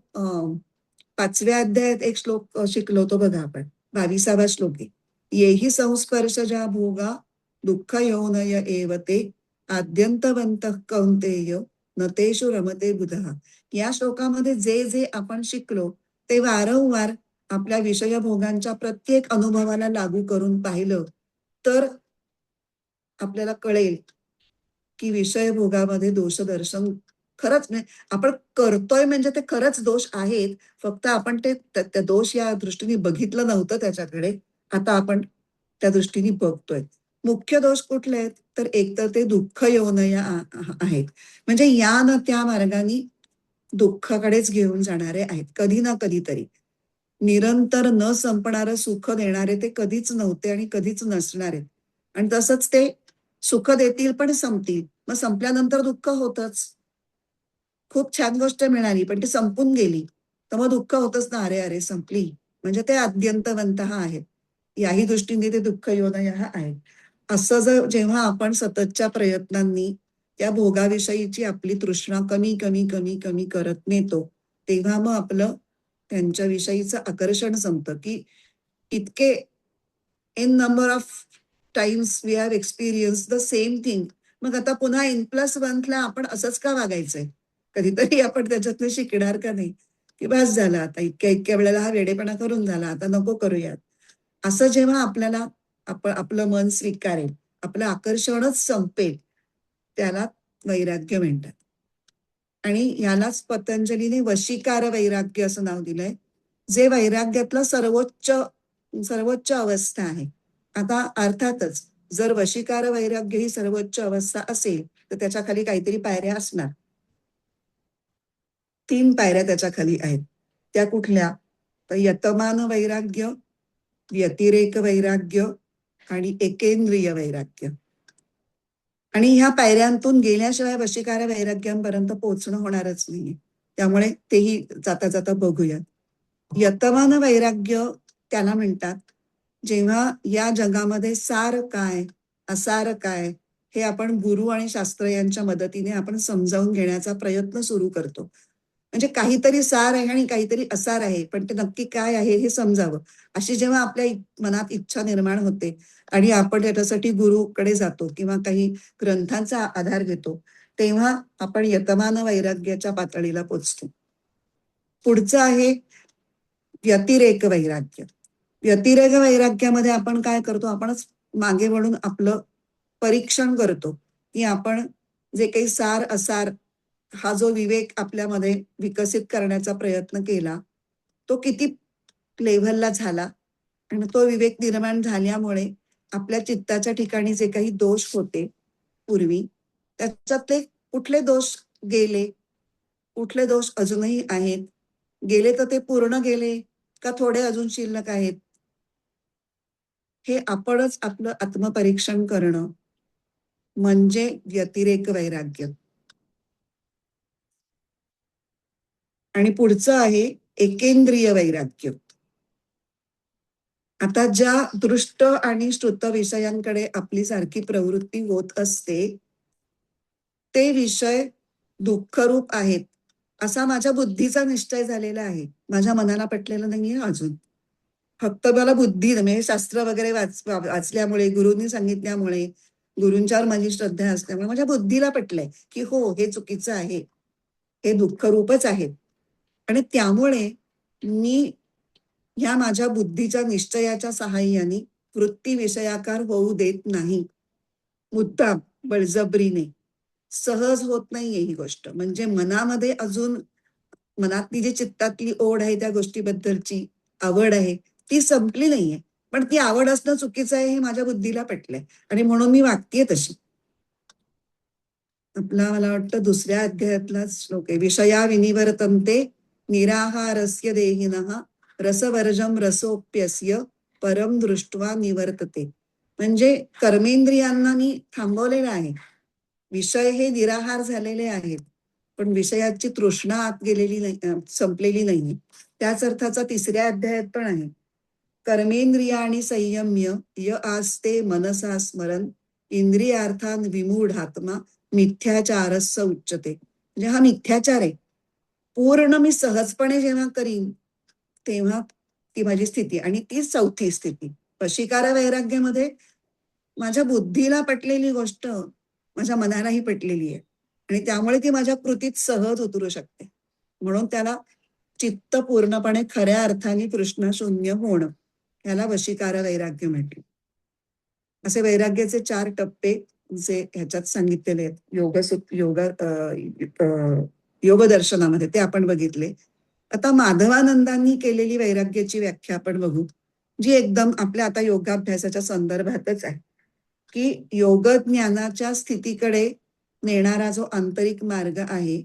5व्या अध्यायात एक श्लोक शिकलो होतो बघा आपण, 22वा श्लोक आहे. येही संस्पर्शजा भोगा दुःख योनय एव ते आद्यंतवंत कौंतेय नतेषु रमते बुधः. या श्लोकामध्ये जे जे आपण शिकलो ते वारंवार आपल्या विषयभोगांच्या प्रत्येक अनुभवाला लागू करून पाहिलं तर आपल्याला कळेल की विषयभोगामध्ये दोषदर्शन खरंच नाही, आपण करतोय म्हणजे ते खरंच दोष आहेत. फक्त आपण त्या दोष या दृष्टीने बघितलं नव्हतं त्याच्याकडे, आता आपण त्या दृष्टीने बघतोय. मुख्य दोष कुठले आहेत तर एकतर ते दुःख योनय आहेत, म्हणजे या ना त्या मार्गाने दुःखाकडेच घेऊन जाणारे आहेत. कधी ना कधीतरी निरंतर न संपणारं सुख देणारे ते कधीच नव्हते आणि कधीच नसणार आहेत. आणि तसंच ते सुख देतील पण संपतील, मग संपल्यानंतर दुःख होतच. खूप छान गोष्ट मिळाली पण ती संपून गेली तर मग दुःख होतच ना, अरे अरे संपली. म्हणजे ते आद्यंतवंत आहेत, याही दृष्टीने ते दुःख योनय आहेत. असं जर जेव्हा आपण सततच्या प्रयत्नांनी त्या भोगाविषयीची आपली तृष्णा कमी कमी कमी कमी करत नेतो तेव्हा मग आपलं त्यांच्याविषयीचं आकर्षण संपतं. की इतके in number of times we have experience the same thing, मग आता पुन्हा N+1 आपण असंच का वागायचंय? कधीतरी आपण त्याच्यातनं शिकणार का नाही की बस झालं आता, इतक्या इतक्या वेळेला हा वेडेपणा करून झाला, आता नको करूयात. असं जेव्हा आपल्याला आपलं मन स्वीकारेल, आपलं आकर्षणच संपेल, त्याला वैराग्य म्हणतात. आणि ह्यालाच पतंजलीने वशीकार वैराग्य असं नाव दिलंय, जे वैराग्यातलं सर्वोच्च अवस्था आहे. आता अर्थातच जर वशीकार वैराग्य ही सर्वोच्च अवस्था असेल तर त्याच्या खाली काहीतरी पायऱ्या असणार. 3 पायऱ्या त्याच्या खाली आहेत. त्या कुठल्या तर यतमान वैराग्य, व्यतिरेक वैराग्य आणि एकेंद्रिय वैराग्य. आणि ह्या पायऱ्यांतून गेल्याशिवाय वशीकार वैराग्यांपर्यंत पोहोचणं होणारच नाही. त्यामुळे तेही जाता जाता बघूया. यतमान वैराग्य त्याला म्हणतात जेव्हा या जगामध्ये सार काय असार काय हे आपण गुरु आणि शास्त्र यांच्या मदतीने आपण समजावून घेण्याचा प्रयत्न सुरू करतो. म्हणजे काहीतरी सार आहे आणि काहीतरी असार आहे, पण ते नक्की काय आहे हे समजावं, अशी जेव्हा आपल्या मनात इच्छा निर्माण होते आणि आपण त्याच्यासाठी गुरुकडे जातो किंवा काही ग्रंथांचा आधार घेतो, तेव्हा आपण यतमान वैराग्याच्या पातळीला पोचतो. पुढचं आहे व्यतिरेक वैराग्य. व्यतिरेक वैराग्यामध्ये आपण काय करतो, आपणच मागे वळून आपलं परीक्षण करतो की आपण जे काही सार असार हा जो विवेक आपल्यामध्ये विकसित करण्याचा प्रयत्न केला तो किती लेव्हलला झाला, आणि तो विवेक निर्माण झाल्यामुळे आपल्या चित्ताच्या ठिकाणी जे काही दोष होते पूर्वी त्याच्यातले कुठले दोष गेले, कुठले दोष अजूनही आहेत, गेले तर ते पूर्ण गेले का थोडे अजून शिल्लक आहेत, हे आपणच आपलं आत्मपरीक्षण करणं म्हणजे व्यतिरेक वैराग्य. आणि पुढचं आहे एकेंद्रिय वैराग्य. आता ज्या दृष्ट आणि श्रुत विषयांकडे आपली सारखी प्रवृत्ती होत असते ते विषय दुःखरूप आहेत असा माझ्या बुद्धीचा निश्चय झालेला आहे. माझ्या मनाला पटलेलं नाहीये अजून. फक्त मला बुद्धी म्हणजे शास्त्र वगैरे वाचल्यामुळे, गुरूंनी सांगितल्यामुळे, गुरूंच्यावर माझी श्रद्धा असल्यामुळे माझ्या बुद्धीला पटलंय की हो, हे चुकीचं आहे, हे दुःखरूपच आहे. आणि त्यामुळे मी ह्या माझ्या बुद्धीच्या निश्चयाच्या सहाय्याने वृत्ती विषयाकार होऊ देत नाही. मुद्दाम बळजबरीने सहज होत नाहीये ही गोष्ट. म्हणजे मनामध्ये अजून मनातली जी चित्तातली ओढ आहे त्या गोष्टीबद्दलची आवड आहे ती संपली नाहीये. पण ती आवड असणं चुकीचं आहे हे माझ्या बुद्धीला पटलंय आणि म्हणून मी वागतेय तशी. मला वाटतं दुसऱ्या अध्यायातला श्लोक आहे. विषया विनिवर्तन्ते निराहारस्य देहिनः रसवर्जम रसोप्यस्य परम दृष्ट्वा निवर्तते. म्हणजे कर्मेंद्रियांना मी थांबवलेलं आहे. विषय हे निराहार झालेले आहेत पण विषयाची तृष्णा आत गेलेली नाही, संपलेली नाही. त्याच अर्थाचा तिसऱ्या अध्यायात पण आहे. कर्मेंद्रियाणी संयम्य य आस्ते मनसा स्मरण इंद्रियार्थान विमूढात्मा मिथ्याचारस्स उच्यते. म्हणजे हा मिथ्याचार आहे. पूर्ण मी सहजपणे जेव्हा करीन तेव्हा ती माझी स्थिती. आणि ती चौथी स्थिती वशीकार वैराग्यामध्ये माझ्या बुद्धीला पटलेली गोष्ट माझ्या मनालाही पटलेली आहे आणि त्यामुळे ती माझ्या कृतीत सहज उतरू शकते. म्हणून त्याला चित्त पूर्णपणे खऱ्या अर्थाने तृष्णाशून्य होणं याला वशीकार वैराग्य म्हटले. असे वैराग्याचे 4 टप्पे जे ह्याच्यात सांगितलेले आहेत योग दर्शनामध्ये ते आपण बघितले. आता माधवानंदांनी केलेली वैराग्याची व्याख्या आपण बघू जी एकदम आपल्या आता योगाभ्यासाच्या संदर्भातच आहे की योग ज्ञानाच्या स्थितीकडे नेणारा जो आंतरिक मार्ग आहे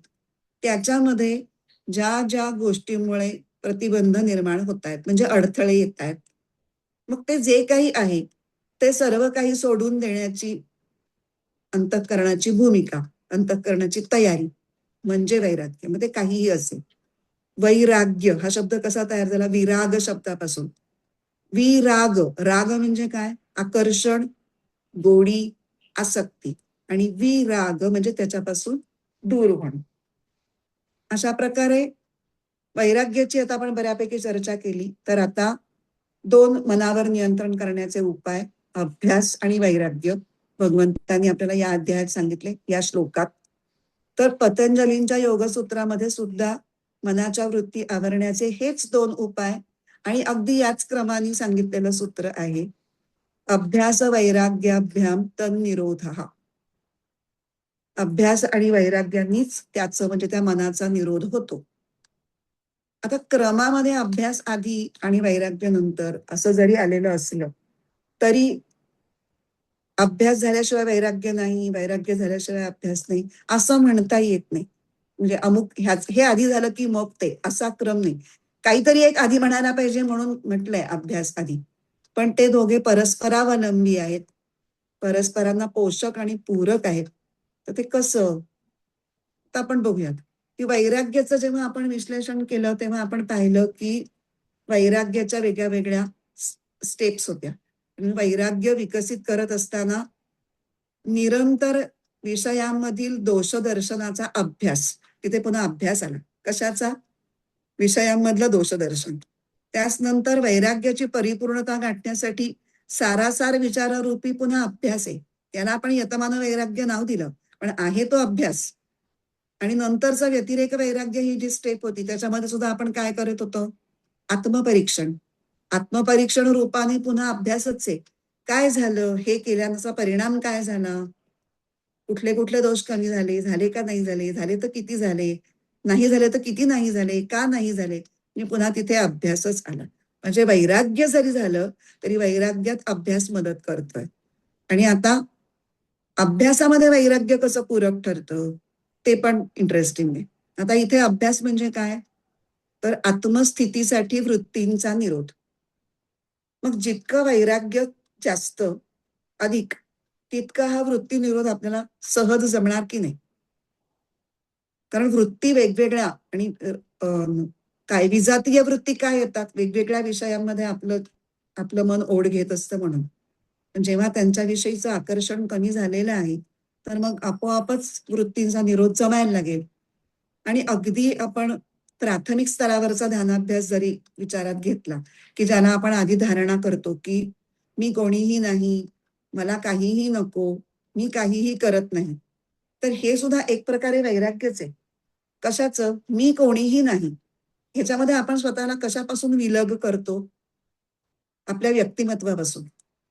त्याच्यामध्ये ज्या ज्या गोष्टींमुळे प्रतिबंध निर्माण होत आहेत म्हणजे अडथळे येत आहेत मग ते जे काही आहे ते सर्व काही सोडून देण्याची अंतःकरणाची भूमिका, अंतःकरणाची तयारी म्हणजे वैराग्य. मग ते काहीही असेल. वैराग्य हा शब्द कसा तयार झाला? विराग शब्दापासून. विराग, राग म्हणजे काय? आकर्षण, गोडी, आसक्ती. आणि विराग म्हणजे त्याच्यापासून दूर होणं. अशा प्रकारे वैराग्याची आता आपण बऱ्यापैकी चर्चा केली. तर आता 2 मनावर नियंत्रण करण्याचे उपाय अभ्यास आणि वैराग्य भगवंतांनी आपल्याला या अध्यायात सांगितले या श्लोकात. तर पतंजलींच्या योगसूत्रामध्ये सुद्धा मनाच्या वृत्ती आवरण्याचे हेच 2 उपाय आणि अगदी याच क्रमाने सांगितलेलं सूत्र आहे. अभ्यास वैराग्याभ्याम तन्निरोधः. अभ्यास आणि वैराग्यानीच त्याचं म्हणजे त्या मनाचा निरोध होतो. आता क्रमामध्ये अभ्यास आधी आणि वैराग्य नंतर असं जरी आलेलं असलं तरी अभ्यास झाल्याशिवाय वैराग्य नाही, वैराग्य झाल्याशिवाय अभ्यास नाही असं म्हणता येत नाही. म्हणजे अमुक हे आधी झालं की मग ते असा क्रम नाही. काहीतरी एक आधी म्हणायला पाहिजे म्हणून म्हटलंय अभ्यास आधी. पण ते दोघे परस्परावलंबी आहेत, परस्परांना पोषक आणि पूरक आहेत. तर ते कसं तर आपण बघूयात की वैराग्याचं जेव्हा आपण विश्लेषण केलं तेव्हा आपण पाहिलं की वैराग्याच्या वेगळ्या वेगळ्या स्टेप्स होत्या. वैराग्य विकसित करत असताना निरंतर विषयांमधील दोषदर्शनाचा अभ्यास, तिथे पुन्हा अभ्यास आला. कशाचा? विषयांमधलं दोषदर्शन. त्याच नंतर वैराग्याची परिपूर्णता गाठण्यासाठी सारासार विचाररूपी पुन्हा अभ्यास आहे. त्याला आपण यतमान वैराग्य नाव दिलं पण आहे तो अभ्यास. आणि नंतरचा व्यतिरेक वैराग्य ही जी स्टेप होती त्याच्यामध्ये सुद्धा आपण काय करत होतो? आत्मपरीक्षण. आत्मपरीक्षण रूपाने पुन्हा अभ्यासच आहे. काय झालं? हे केल्याचा परिणाम काय झाला? कुठले कुठले दोष कमी झाले? झाले का नाही झाले? झाले तर किती झाले? नाही झाले तर किती नाही झाले? का नाही झाले? मी पुन्हा तिथे अभ्यासच आला. म्हणजे वैराग्य जरी झालं तरी वैराग्यात अभ्यास मदत करतोय. आणि आता अभ्यासामध्ये वैराग्य कसं पूरक ठरतं ते पण इंटरेस्टिंग आहे. आता इथे अभ्यास म्हणजे काय? तर आत्मस्थितीसाठी वृत्तींचा निरोध. मग जितकं वैराग्य जास्त अधिक तितका हा वृत्ती निरोध आपल्याला सहज जमणार की नाही. कारण वृत्ती वेगवेगळ्या आणि काय विजातीय वृत्ती काय येतात वेगवेगळ्या विषयांमध्ये आपलं आपलं मन ओढ घेत असतं म्हणून. पण जेव्हा त्यांच्याविषयीचं आकर्षण कमी झालेलं आहे तर मग आपोआपच वृत्तींचा निरोध जमायला लागेल. आणि अगदी आपण प्राथमिक स्तरावरचा ध्यानाभ्यास जरी विचारात घेतला की ज्याला आपण आधी धारणा करतो की मी कोणीही नाही, मला काहीही नको, मी काहीही करत नाही, तर हे सुद्धा एक प्रकारे वैराग्यच आहे. कशाचं? मी कोणीही नाही ह्याच्यामध्ये आपण स्वतःला कशापासून विलग करतो? आपल्या व्यक्तिमत्वापासून.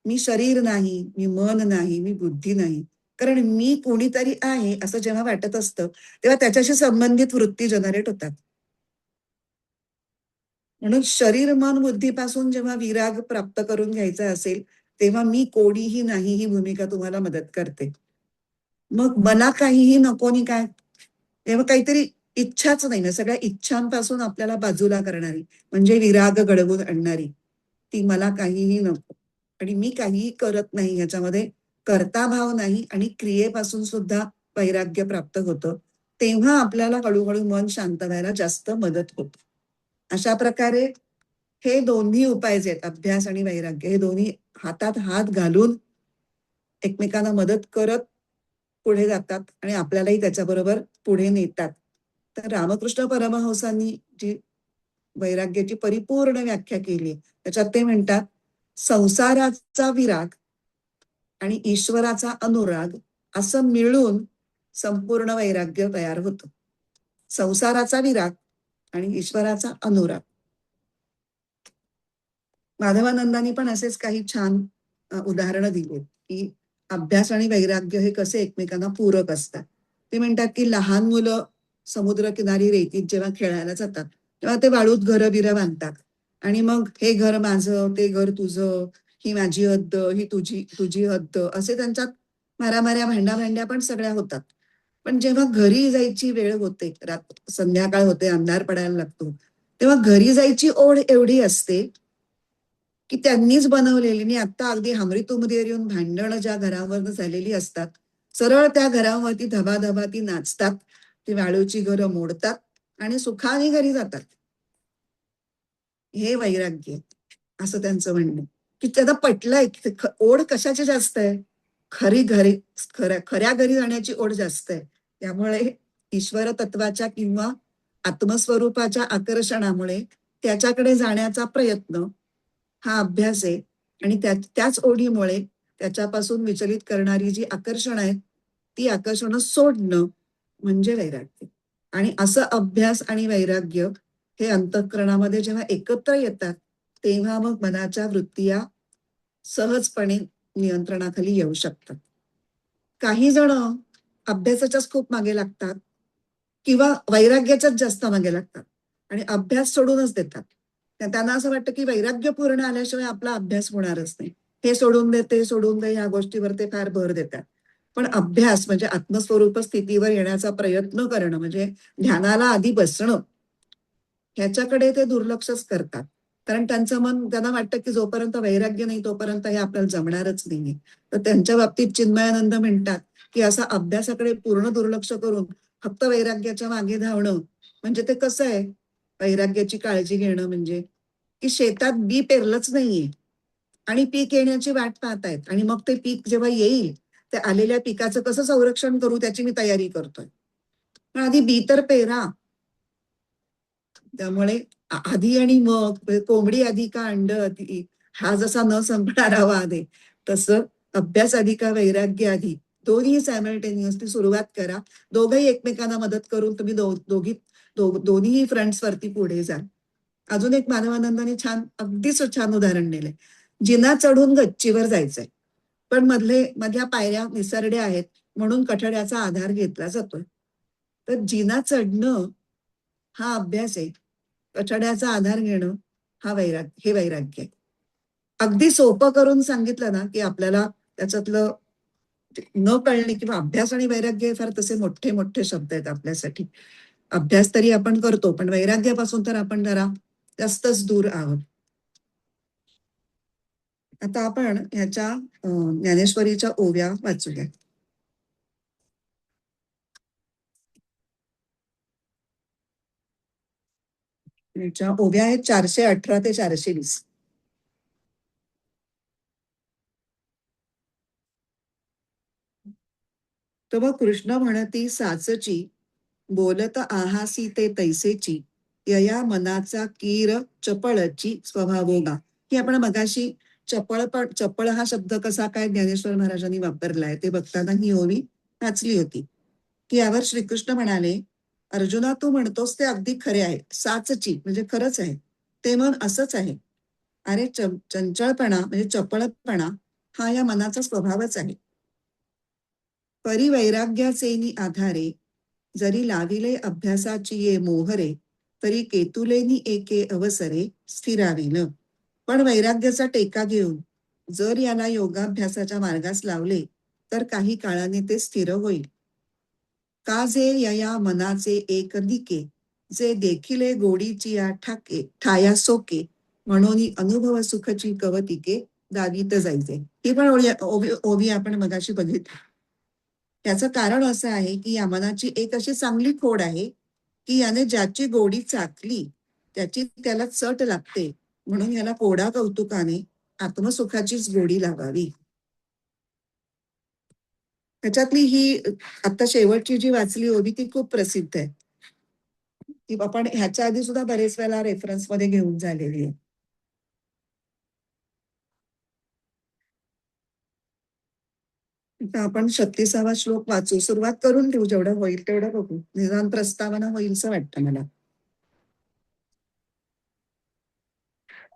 मी शरीर नाही, मी मन नाही, मी बुद्धी नाही. कारण मी कोणीतरी आहे असं जेव्हा वाटत असतं तेव्हा त्याच्याशी संबंधित वृत्ती जनरेट होतात. म्हणून शरीर मन बुद्धीपासून जेव्हा विराग प्राप्त करून घ्यायचा असेल तेव्हा मी कोणीही नाही ही भूमिका तुम्हाला मदत करते. मग मला काहीही नको नि काय, तेव्हा काहीतरी इच्छाच नाही ना, सगळ्या इच्छांपासून आपल्याला बाजूला करणारी म्हणजे विराग घडवून आणणारी ती मला काहीही नको आणि मी काहीही करत नाही ह्याच्यामध्ये कर्ता भाव नाही आणि क्रियेपासून सुद्धा वैराग्य प्राप्त होतं. तेव्हा आपल्याला हळूहळू मन शांत व्हायला जास्त मदत होते. अशा प्रकारे हे दोन्ही उपाय जे आहेत अभ्यास आणि वैराग्य हे दोन्ही हातात हात घालून एकमेकांना मदत करत पुढे जातात आणि आपल्यालाही त्याच्याबरोबर पुढे नेतात. तर रामकृष्ण परमहंसांनी जी वैराग्याची परिपूर्ण व्याख्या केली त्याच्यात ते म्हणतात संसाराचा विराग आणि ईश्वराचा अनुराग असं मिळून संपूर्ण वैराग्य तयार होतं. संसाराचा विराग आणि ईश्वराचा अनुराग. माधवानंदांनी पण असेच काही छान उदाहरणं दिली की अभ्यास आणि वैराग्य हे कसे एकमेकांना पूरक असतात. ते म्हणतात की लहान मुलं समुद्रकिनारी रेतीत जेव्हा खेळायला जातात तेव्हा ते वाळूत घरं बिरं बांधतात आणि मग हे घर माझं, ते घर तुझं, ही माझी हद्द, ही तुझी तुझी हद्द असे त्यांच्यात मारामाऱ्या भांड्या पण सगळ्या होतात. पण जेव्हा घरी जायची वेळ होते, संध्याकाळ होते, अंधार पडायला लागतो, तेव्हा घरी जायची ओढ एवढी असते की त्यांनीच बनवलेली आणि आता अगदी हमरी-तुमरीवर येऊन भांडणं ज्या घरावर झालेली असतात, सरळ त्या घरावरती धबाधबा ती नाचतात, ती वाळूची घरं मोडतात आणि सुखाने घरी जातात. हे वैराग्य आहे, असं त्यांचं म्हणणं की त्याला पटलंय की ओढ कशाची जास्त आहे? खऱ्या घरी जाण्याची ओढ जास्त आहे. त्यामुळे ईश्वर तत्वाच्या किंवा आत्मस्वरूपाच्या आकर्षणामुळे त्याच्याकडे जाण्याचा प्रयत्न हा अभ्यास आहे आणि त्याच ओढीमुळे त्याच्यापासून विचलित करणारी जी आकर्षण आहेत ती आकर्षण सोडणं म्हणजे वैराग्य. आणि असं अभ्यास आणि वैराग्य हे अंतःकरणामध्ये जेव्हा एकत्र येतात तेव्हा मग मनाच्या वृत्ती या सहजपणे नियंत्रणाखाली येऊ शकतात. काही जण अभ्यासाच्याच खूप मागे लागतात किंवा वैराग्याच्याच जास्त मागे लागतात आणि अभ्यास सोडूनच देतात. त्यांना असं वाटतं की वैराग्य पूर्ण आल्याशिवाय आपला अभ्यास होणारच नाही. हे सोडून दे, ते सोडून दे, या गोष्टीवर ते फार भर देतात. पण अभ्यास म्हणजे आत्मस्वरूप स्थितीवर येण्याचा प्रयत्न करणं म्हणजे ध्यानाला आधी बसणं ह्याच्याकडे ते दुर्लक्षच करतात. कारण त्यांचं मन त्यांना वाटतं की जोपर्यंत वैराग्य नाही तोपर्यंत हे आपल्याला जमणारच नाहीये. तर त्यांच्या बाबतीत चिन्मयानंद म्हणतात की असा अभ्यासाकडे पूर्ण दुर्लक्ष करून फक्त वैराग्याच्या मागे धावणं म्हणजे ते कसं आहे? वैराग्याची काळजी घेणं म्हणजे की शेतात बी पेरलंच नाहीये आणि पीक येण्याची वाट पाहतायत आणि मग ते पीक जेव्हा येईल त्या आलेल्या पिकाचं कसं संरक्षण करू त्याची मी तयारी करतोय. पण आधी बी तर पेरा. त्यामुळे आधी आणि मग कोंबडी आधी का अंड आधी हा जसा न संपणारा वाद आहे तसं अभ्यास आधी का वैराग्य आधी दोन्ही सायमल्टेनियसली सुरुवात करा. दोघंही एकमेकांना मदत करून तुम्ही दोन्ही फ्रंट्स वरती पुढे जा. अजून एक मानवानंदाने अगदीच छान उदाहरण दिलंय. जिना चढून गच्चीवर जायचंय पण मधल्या पायऱ्या निसरड्या आहेत म्हणून कठड्याचा आधार घेतला जातोय. तर जिना चढणं हा अभ्यास आहे. कठड्याचा आधार घेणं हे वैराग्य आहे. अगदी सोपं करून सांगितलं ना की आपल्याला त्याच्यातलं न कळणे किंवा अभ्यास आणि वैराग्य फार तसे मोठे मोठे शब्द आहेत आपल्यासाठी. अभ्यास तरी आपण करतो पण वैराग्यापासून तर आपण जरा जास्तच दूर आहोत. आता आपण ह्याच्या ज्ञानेश्वरीच्या ओव्या वाचूया. ह्याच्या ओव्या आहेत 418 ते 420. तेव्हा कृष्ण म्हणती साचची, बोलत आहासी ते तैसेची, यया मनाचा कीर चपळची स्वभावोगा. ही आपण मगाशी चपळ हा शब्द कसा काय ज्ञानेश्वर महाराजांनी वापरलाय ते बघताना ही ओवी वाचली होती. की यावर श्रीकृष्ण म्हणाले, अर्जुना तू म्हणतोस ते अगदी खरे आहे. साचची म्हणजे खरंच आहे. ते मन असंच आहे. अरे चंचळपणा म्हणजे चपळपणा हा या मनाचा स्वभावच आहे. परिवैराग्याचेनी आधारे जरी लाविले अभ्यासाची ये मोहरे, तरी केतुलेनी एके अवसरे स्थिराविन. पण वैराग्याचा टेका घेऊन जर याला योगाभ्यासाच्या मार्गास लावले तर काही काळाने ते स्थिर होईल. का जे यया मनाचे एक दिके, जे देखिले गोडीची या ठाया सोके, म्हणून अनुभव सुखची कवतिके दावीत जायचे. ही पण ओवी आपण मगाशी बघितली. त्याचं कारण असं आहे की या मनाची एक अशी चांगली खोड आहे की याने ज्याची गोडी चाकली त्याची त्याला चट लागते, म्हणून याला कोडा कौतुकाने आत्मसुखाचीच गोडी लावावी. त्याच्यातली ही आता शेवटची जी वाचली ओवी ती खूप प्रसिद्ध आहे. ती आपण ह्याच्या आधी सुद्धा बरेच वेळा रेफरन्स मध्ये घेऊन झालेली आहे. आता आपण 36वा श्लोक वाचू. सुरुवात करून घेऊ, जेवढं होईल तेवढं बघू. निदान प्रस्तावना होईल असं वाटतं मला.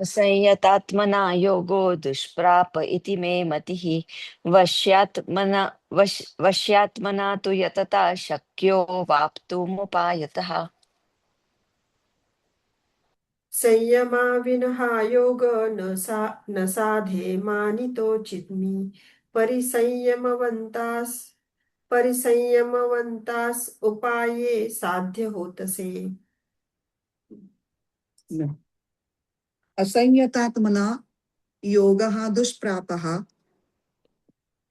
संयतात्मना योगो दुष्प्राप इति मे मतिः वश्यात्मना तु यतता शक्यो वाप्तुमुपायतः. संयमाविनहा योग न साधे मानितो चित्मी परिसंयमवंतास उपाये साध्य होतसे. असंयतात्मना योगः दुष्प्रापः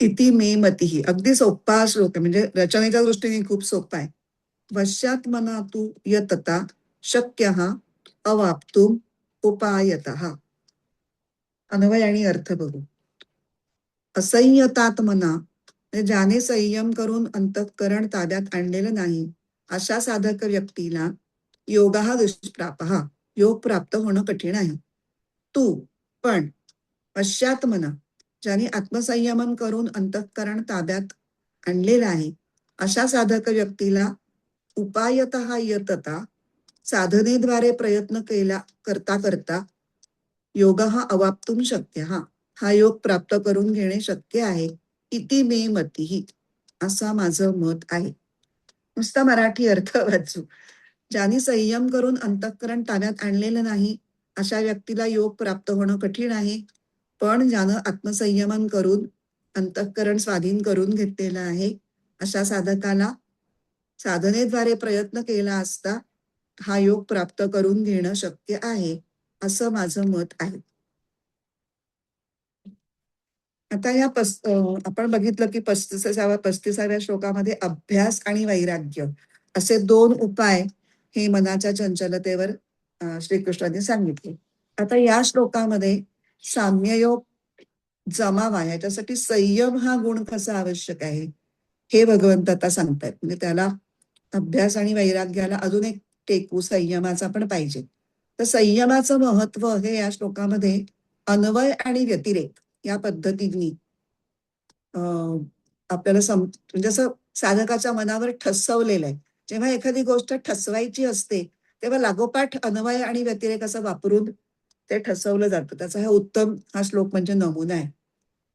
इति मे मतिः. अगदी सोपा श्लोक आहे, म्हणजे रचनेच्या दृष्टीने खूप सोपा आहे. वश्यात्मना तु यतता शक्यः अवाप्तुम उपायतः. अन्वय आणि अर्थ बघू. असंयतात्मना म्हणजे ज्याने संयम करून अंतःकरण ताब्यात आणलेलं नाही अशा साधक व्यक्तीला योगः दुष्प्रापः, योग प्राप्त होणं कठीण आहे. तू पण पश्चात्मना ज्याने आत्मसंयमन करून अंतःकरण ताब्यात आणलेलं आहे अशा साधक व्यक्तीला उपायतः यतता, साधनेद्वारे प्रयत्न करता करता योग हा अवाप्तुम शक्य, हा योग प्राप्त करून घेणे शक्य आहे. इति मे मतिः, असा माझं मत आहे. नुसता मराठी अर्थ वाचू. ज्याने संयम करून अंतःकरण ताब्यात आणलेलं नाही अशा व्यक्तीला योग प्राप्त होणं कठीण आहे. पण ज्यानं आत्मसंयमन करून अंतःकरण स्वाधीन करून घेतलेलं आहे अशा साधकाला साधनेद्वारे प्रयत्न केला असता हा योग प्राप्त करून घेणं शक्य आहे, असं माझं मत आहे. आता या आपण बघितलं की 35व्या श्लोकामध्ये अभ्यास आणि वैराग्य असे 2 उपाय हे मनाच्या चंचलतेवर श्रीकृष्णाने सांगितले. आता या श्लोकामध्ये साम्ययोग जमावा याच्यासाठी संयम हा गुण कसा आवश्यक आहे हे भगवंत आता सांगतायत. म्हणजे त्याला अभ्यास आणि वैराग्याला अजून एक टेकू संयमाचा पण पाहिजे. तर संयमाचं महत्व हे या श्लोकामध्ये अन्वय आणि व्यतिरेक या पद्धतीने आपल्याला म्हणजे असं साधकाच्या मनावर ठसवलेलं आहे. जेव्हा एखादी गोष्ट ठसवायची असते तेव्हा लागोपाठ अन्वय आणि व्यतिरेक असं वापरून ते ठसवलं जातं. त्याचा हा श्लोक म्हणजे नमुना आहे.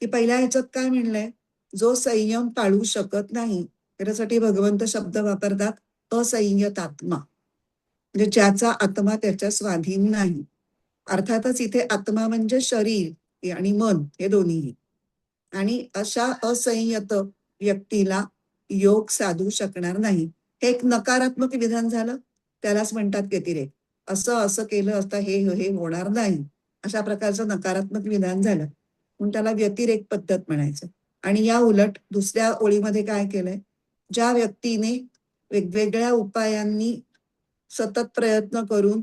की पहिल्या ह्याच्यात काय म्हणलंय, जो संयम पाळू शकत नाही त्यासाठी भगवंत शब्द वापरतात असंयतात्मा, म्हणजे ज्याचा आत्मा त्याच्या स्वाधीन नाही. अर्थातच इथे आत्मा म्हणजे शरीर आणि मन हे दोन्हीही. आणि अशा असंयत व्यक्तीला योग साधू शकणार नाही. हे एक नकारात्मक विधान झालं, त्यालाच म्हणतात व्यतिरेक. असं केलं असता हे होणार नाही, अशा प्रकारचं नकारात्मक विधान झालं. म्हणून त्याला व्यतिरेक पद्धत म्हणायचं. आणि या उलट दुसऱ्या ओळीमध्ये काय केलंय, ज्या व्यक्तीने वेगवेगळ्या उपायांनी सतत प्रयत्न करून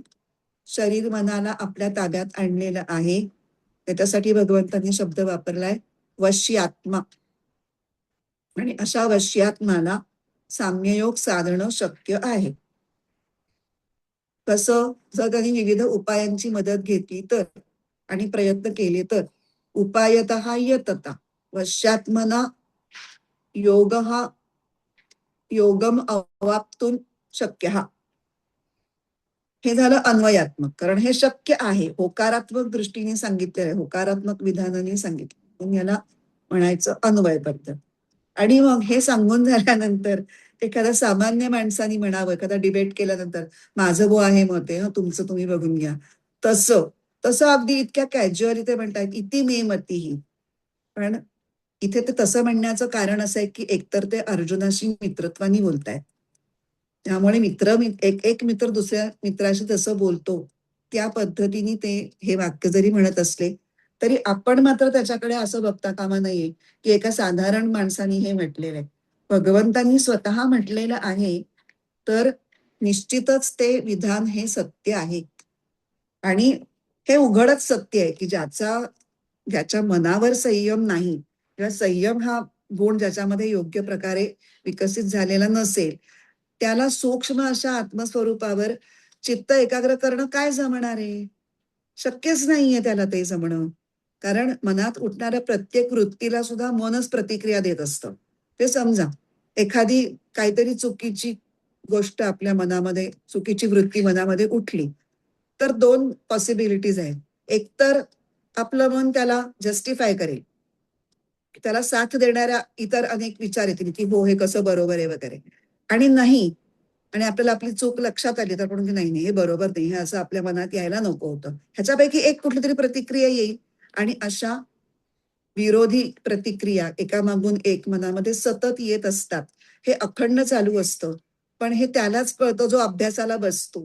शरीर मनाला आपल्या ताब्यात आणलेलं आहे, त्याच्यासाठी भगवंतांनी शब्द वापरलाय वश्यात्मा. आणि अशा वश्यात्माला साम्ययोग साधणं शक्य आहे. कसं, जर त्यांनी विविध उपायांची मदत घेतली तर आणि प्रयत्न केले तर. उपायतः यतता वश्यात्मना योग हा योगम अवाप्तुं शक्य. हे झालं अन्वयात्मक, कारण हे शक्य आहे, होकारात्मक दृष्टीने सांगितलेलं आहे, होकारात्मक विधानाने सांगितलं, म्हणून याला म्हणायचं अन्वय पद्धत. आणि मग हे सांगून झाल्यानंतर एखाद्या सामान्य माणसाने म्हणावं, एखादा डिबेट केल्यानंतर माझं वो आहे मत आहे, तुमचं तुम्ही बघून घ्या, तसं तसं अगदी इतक्या कॅज्युअली ते म्हणतात इति मे मतिही. पण इथे ते तसं म्हणण्याचं कारण असं आहे की एकतर ते अर्जुनाशी मित्रत्वानी बोलतायत, त्यामुळे एक मित्र दुसऱ्या मित्राशी जसं बोलतो त्या पद्धतीने ते हे वाक्य जरी म्हणत असले तरी आपण मात्र त्याच्याकडे असं बघता कामा नये की एका साधारण माणसाने हे म्हटलेलं आहे. भगवंतांनी स्वतः म्हटलेलं आहे तर निश्चितच ते विधान हे सत्य आहे. आणि हे उघडच सत्य आहे की ज्याच्या मनावर संयम नाही किंवा संयम हा गुण ज्याच्यामध्ये योग्य प्रकारे विकसित झालेला नसेल, त्याला सूक्ष्म अशा आत्मस्वरूपावर चित्त एकाग्र करणं काय जमणार आहे? शक्यच नाहीये त्याला ते जमणं. कारण मनात उठणाऱ्या प्रत्येक वृत्तीला सुद्धा मनच प्रतिक्रिया देत असतं. ते समजा, एखादी काहीतरी चुकीची गोष्ट आपल्या मनामध्ये, चुकीची वृत्ती मनामध्ये उठली तर दोन पॉसिबिलिटीज आहेत. एकतर आपलं मन त्याला जस्टिफाय करेल, त्याला साथ देणाऱ्या इतर अनेक विचार येतील की हो हे कसं बरोबर आहे वगैरे, आणि नाही, आणि आपल्याला आपली चूक लक्षात आली तर आपण नाही नाही हे बरोबर नाही, हे असं आपल्या मनात यायला नको होतं, ह्याच्यापैकी एक कुठली तरी प्रतिक्रिया येईल. आणि अशा विरोधी प्रतिक्रिया एकामागून एक मनामध्ये सतत येत असतात. हे अखंड चालू असतं. पण हे त्यालाच कळतं जो अभ्यासाला बसतो.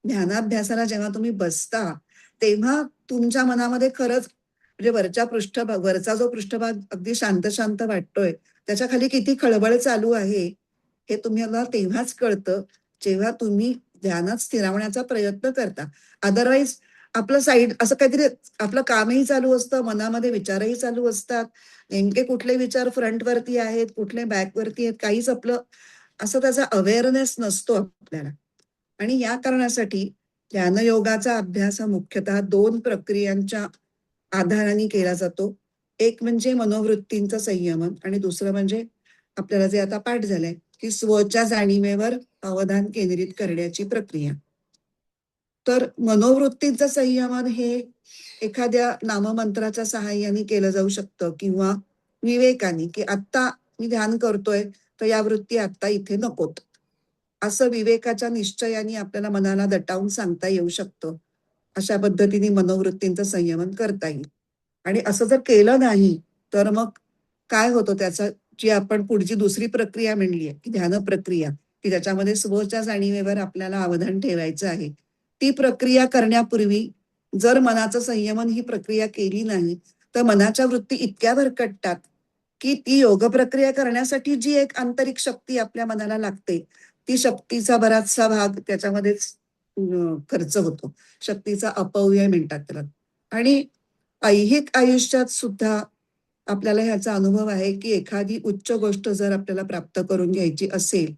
ध्यानाभ्यासाला जेव्हा तुम्ही बसता तेव्हा तुमच्या मनामध्ये खरंच म्हणजे वरचा जो पृष्ठभाग अगदी शांत शांत वाटतोय त्याच्या खाली किती खळबळ चालू आहे हे तुम्हाला तेव्हाच कळतं जेव्हा तुम्ही ध्यानात स्थिरावण्याचा प्रयत्न करता. अदरवाईज आपलं साईड असं काहीतरी आपलं कामही चालू असतं, मनामध्ये विचारही चालू असतात, नेमके कुठले विचार फ्रंटवरती आहेत, कुठले बॅकवरती आहेत, काहीच आपलं असं त्याचा अवेअरनेस नसतो आपल्याला. आणि या कारणासाठी ध्यानयोगाचा अभ्यास हा मुख्यतः दोन प्रक्रियांच्या आधाराने केला जातो. एक म्हणजे मनोवृत्तींचं संयमन आणि दुसरं म्हणजे आपल्याला जे आता पाठ झालंय की स्वच्या जाणीवेवर अवधान केंद्रित करण्याची प्रक्रिया. तर मनोवृत्तींचं संयमन हे एखाद्या नाममंत्राच्या सहाय्याने केलं जाऊ शकतं किंवा विवेकाने की आत्ता मी ध्यान करतोय तर या वृत्ती आत्ता इथे नकोत, असं विवेकाच्या निश्चयाने आपल्याला मनाला दटावून सांगता येऊ शकतं. अशा पद्धतीने मनोवृत्तींचं संयमन करता येईल. आणि असं जर केलं नाही तर मग काय होतं त्याचा, जी आपण पुढची दुसरी प्रक्रिया म्हणली आहे की ध्यान प्रक्रिया, की ज्याच्यामध्ये स्वच्या जाणीवेवर आपल्याला अवधान ठेवायचं आहे, ती प्रक्रिया करण्यापूर्वी जर मनाचं संयमन ही प्रक्रिया केली नाही तर मनाच्या वृत्ती इतक्या भरकटतात की ती योग प्रक्रिया करण्यासाठी जी एक आंतरिक शक्ती आपल्या मनाला लागते ती शक्तीचा बराचसा भाग त्याच्यामध्येच खर्च होतो. शक्तीचा अपव्यय म्हणतात त्याला. आणि ऐहिक आयुष्यात सुद्धा आपल्याला ह्याचा अनुभव आहे की एखादी उच्च गोष्ट जर आपल्याला प्राप्त करून घ्यायची असेल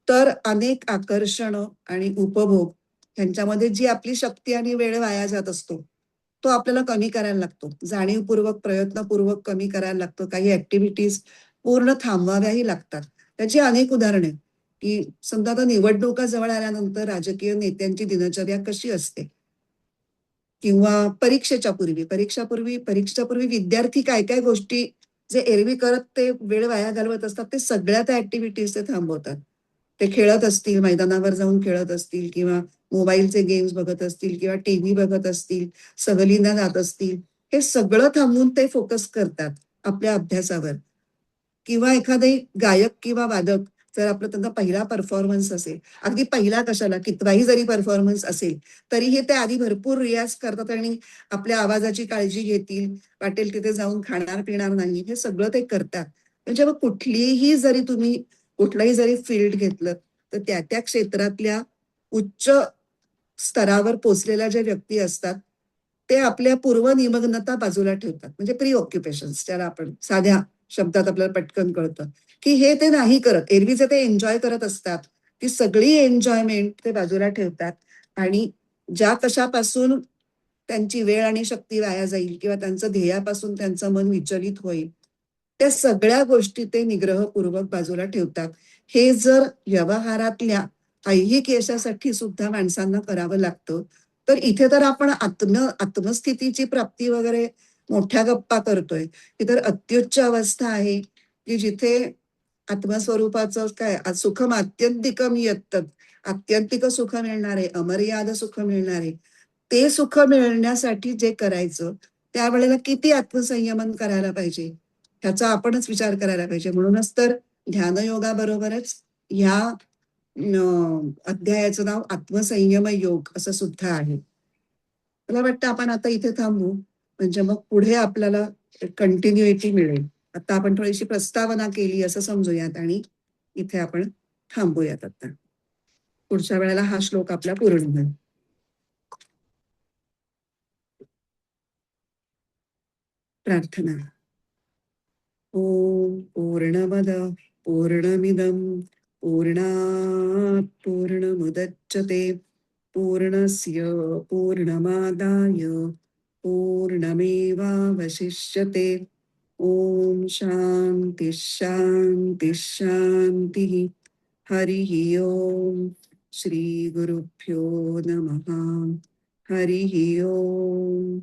तर अनेक आकर्षण आणि उपभोग ह्यांच्यामध्ये जी आपली शक्ती आणि वेळ वाया जात असतो तो आपल्याला कमी करायला लागतो. जाणीवपूर्वक प्रयत्नपूर्वक कमी करायला लागतो. काही ऍक्टिव्हिटीज पूर्ण थांबवाव्याही लागतात. त्याची अनेक उदाहरणे की समजा आता निवडणुका जवळ आल्यानंतर राजकीय नेत्यांची दिनचर्या कशी असते किंवा परीक्षेच्यापूर्वी विद्यार्थी काय काय गोष्टी जे एरवी करत ते वेळ वाया घालवत असतात ते सगळ्या त्या ऍक्टिव्हिटीज ते थांबवतात. ते खेळत असतील, मैदानावर जाऊन खेळत असतील किंवा मोबाईलचे गेम्स बघत असतील किंवा टीव्ही बघत असतील, सहलीला जात असतील, हे सगळं थांबवून ते फोकस करतात आपल्या अभ्यासावर. किंवा एखादे गायक किंवा वादक जर आपला त्यांचा पहिला परफॉर्मन्स असेल, अगदी पहिला कशाला कितवाही जरी परफॉर्मन्स असेल, तरीही ते आधी भरपूर रियाज करतात आणि आपल्या आवाजाची काळजी घेतील, वाटेल तिथे जाऊन खाणार पिणार नाही, हे सगळं ते करतात. म्हणजे मग कुठलीही जरी तुम्ही कुठलंही जरी फील्ड घेतलं, तर त्या त्या क्षेत्रातल्या उच्च स्तरावर पोचलेल्या ज्या व्यक्ती असतात, ते आपल्या पूर्वनिमग्नता बाजूला ठेवतात. म्हणजे प्री ऑक्युपेशन्स ज्याला आपण साध्या शब्दात आपल्याला पटकन कळतं, की हे ते नाही करत. एरवीचे ते एन्जॉय करत असतात. ती सगळी एन्जॉयमेंट ते बाजूला ठेवतात आणि ज्या कशापासून त्यांची वेळ आणि शक्ती वाया जाईल किंवा त्यांचं ध्येयापासून त्यांचं मन विचलित होईल, त्या सगळ्या गोष्टी ते निग्रहपूर्वक बाजूला ठेवतात. हे जर व्यवहारातल्या ऐहिक यशासाठी सुद्धा माणसांना करावं लागतं, तर इथे तर आपण आत्मस्थितीची प्राप्ती वगैरे मोठ्या गप्पा करतोय. ही तर अत्युच्च अवस्था आहे, की जिथे आत्मस्वरूपाचं काय सुखम आत्यंतिकम यत्तत, आत्यंतिक सुख मिळणार आहे, अमर्याद सुख मिळणार आहे. ते सुख मिळण्यासाठी जे करायचं, त्यावेळेला किती आत्मसंयमन करायला पाहिजे, ह्याचा आपणच विचार करायला पाहिजे. म्हणूनच तर ध्यानयोगाबरोबरच ह्या अध्यायाचं नाव आत्मसंयम योग असं सुद्धा आहे. मला वाटतं आपण आता इथे थांबू, म्हणजे मग पुढे आपल्याला कंटिन्युइटी मिळेल. आता आपण थोडीशी प्रस्तावना केली असं समजूयात आणि इथे आपण थांबूयात आता. पुढच्या वेळेला हा श्लोक आपला पूर्ण होईल. प्रार्थना. ओम पूर्णमद पूर्णमिदं पूर्णात् पूर्णमुदच्यते पूर्णस्य पूर्णमादाय पूर्णमेवावशिष्यते. ओम शांती शांती शांती. हरिः ओम. श्री गुरुभ्यो नमः. हरिः ओम.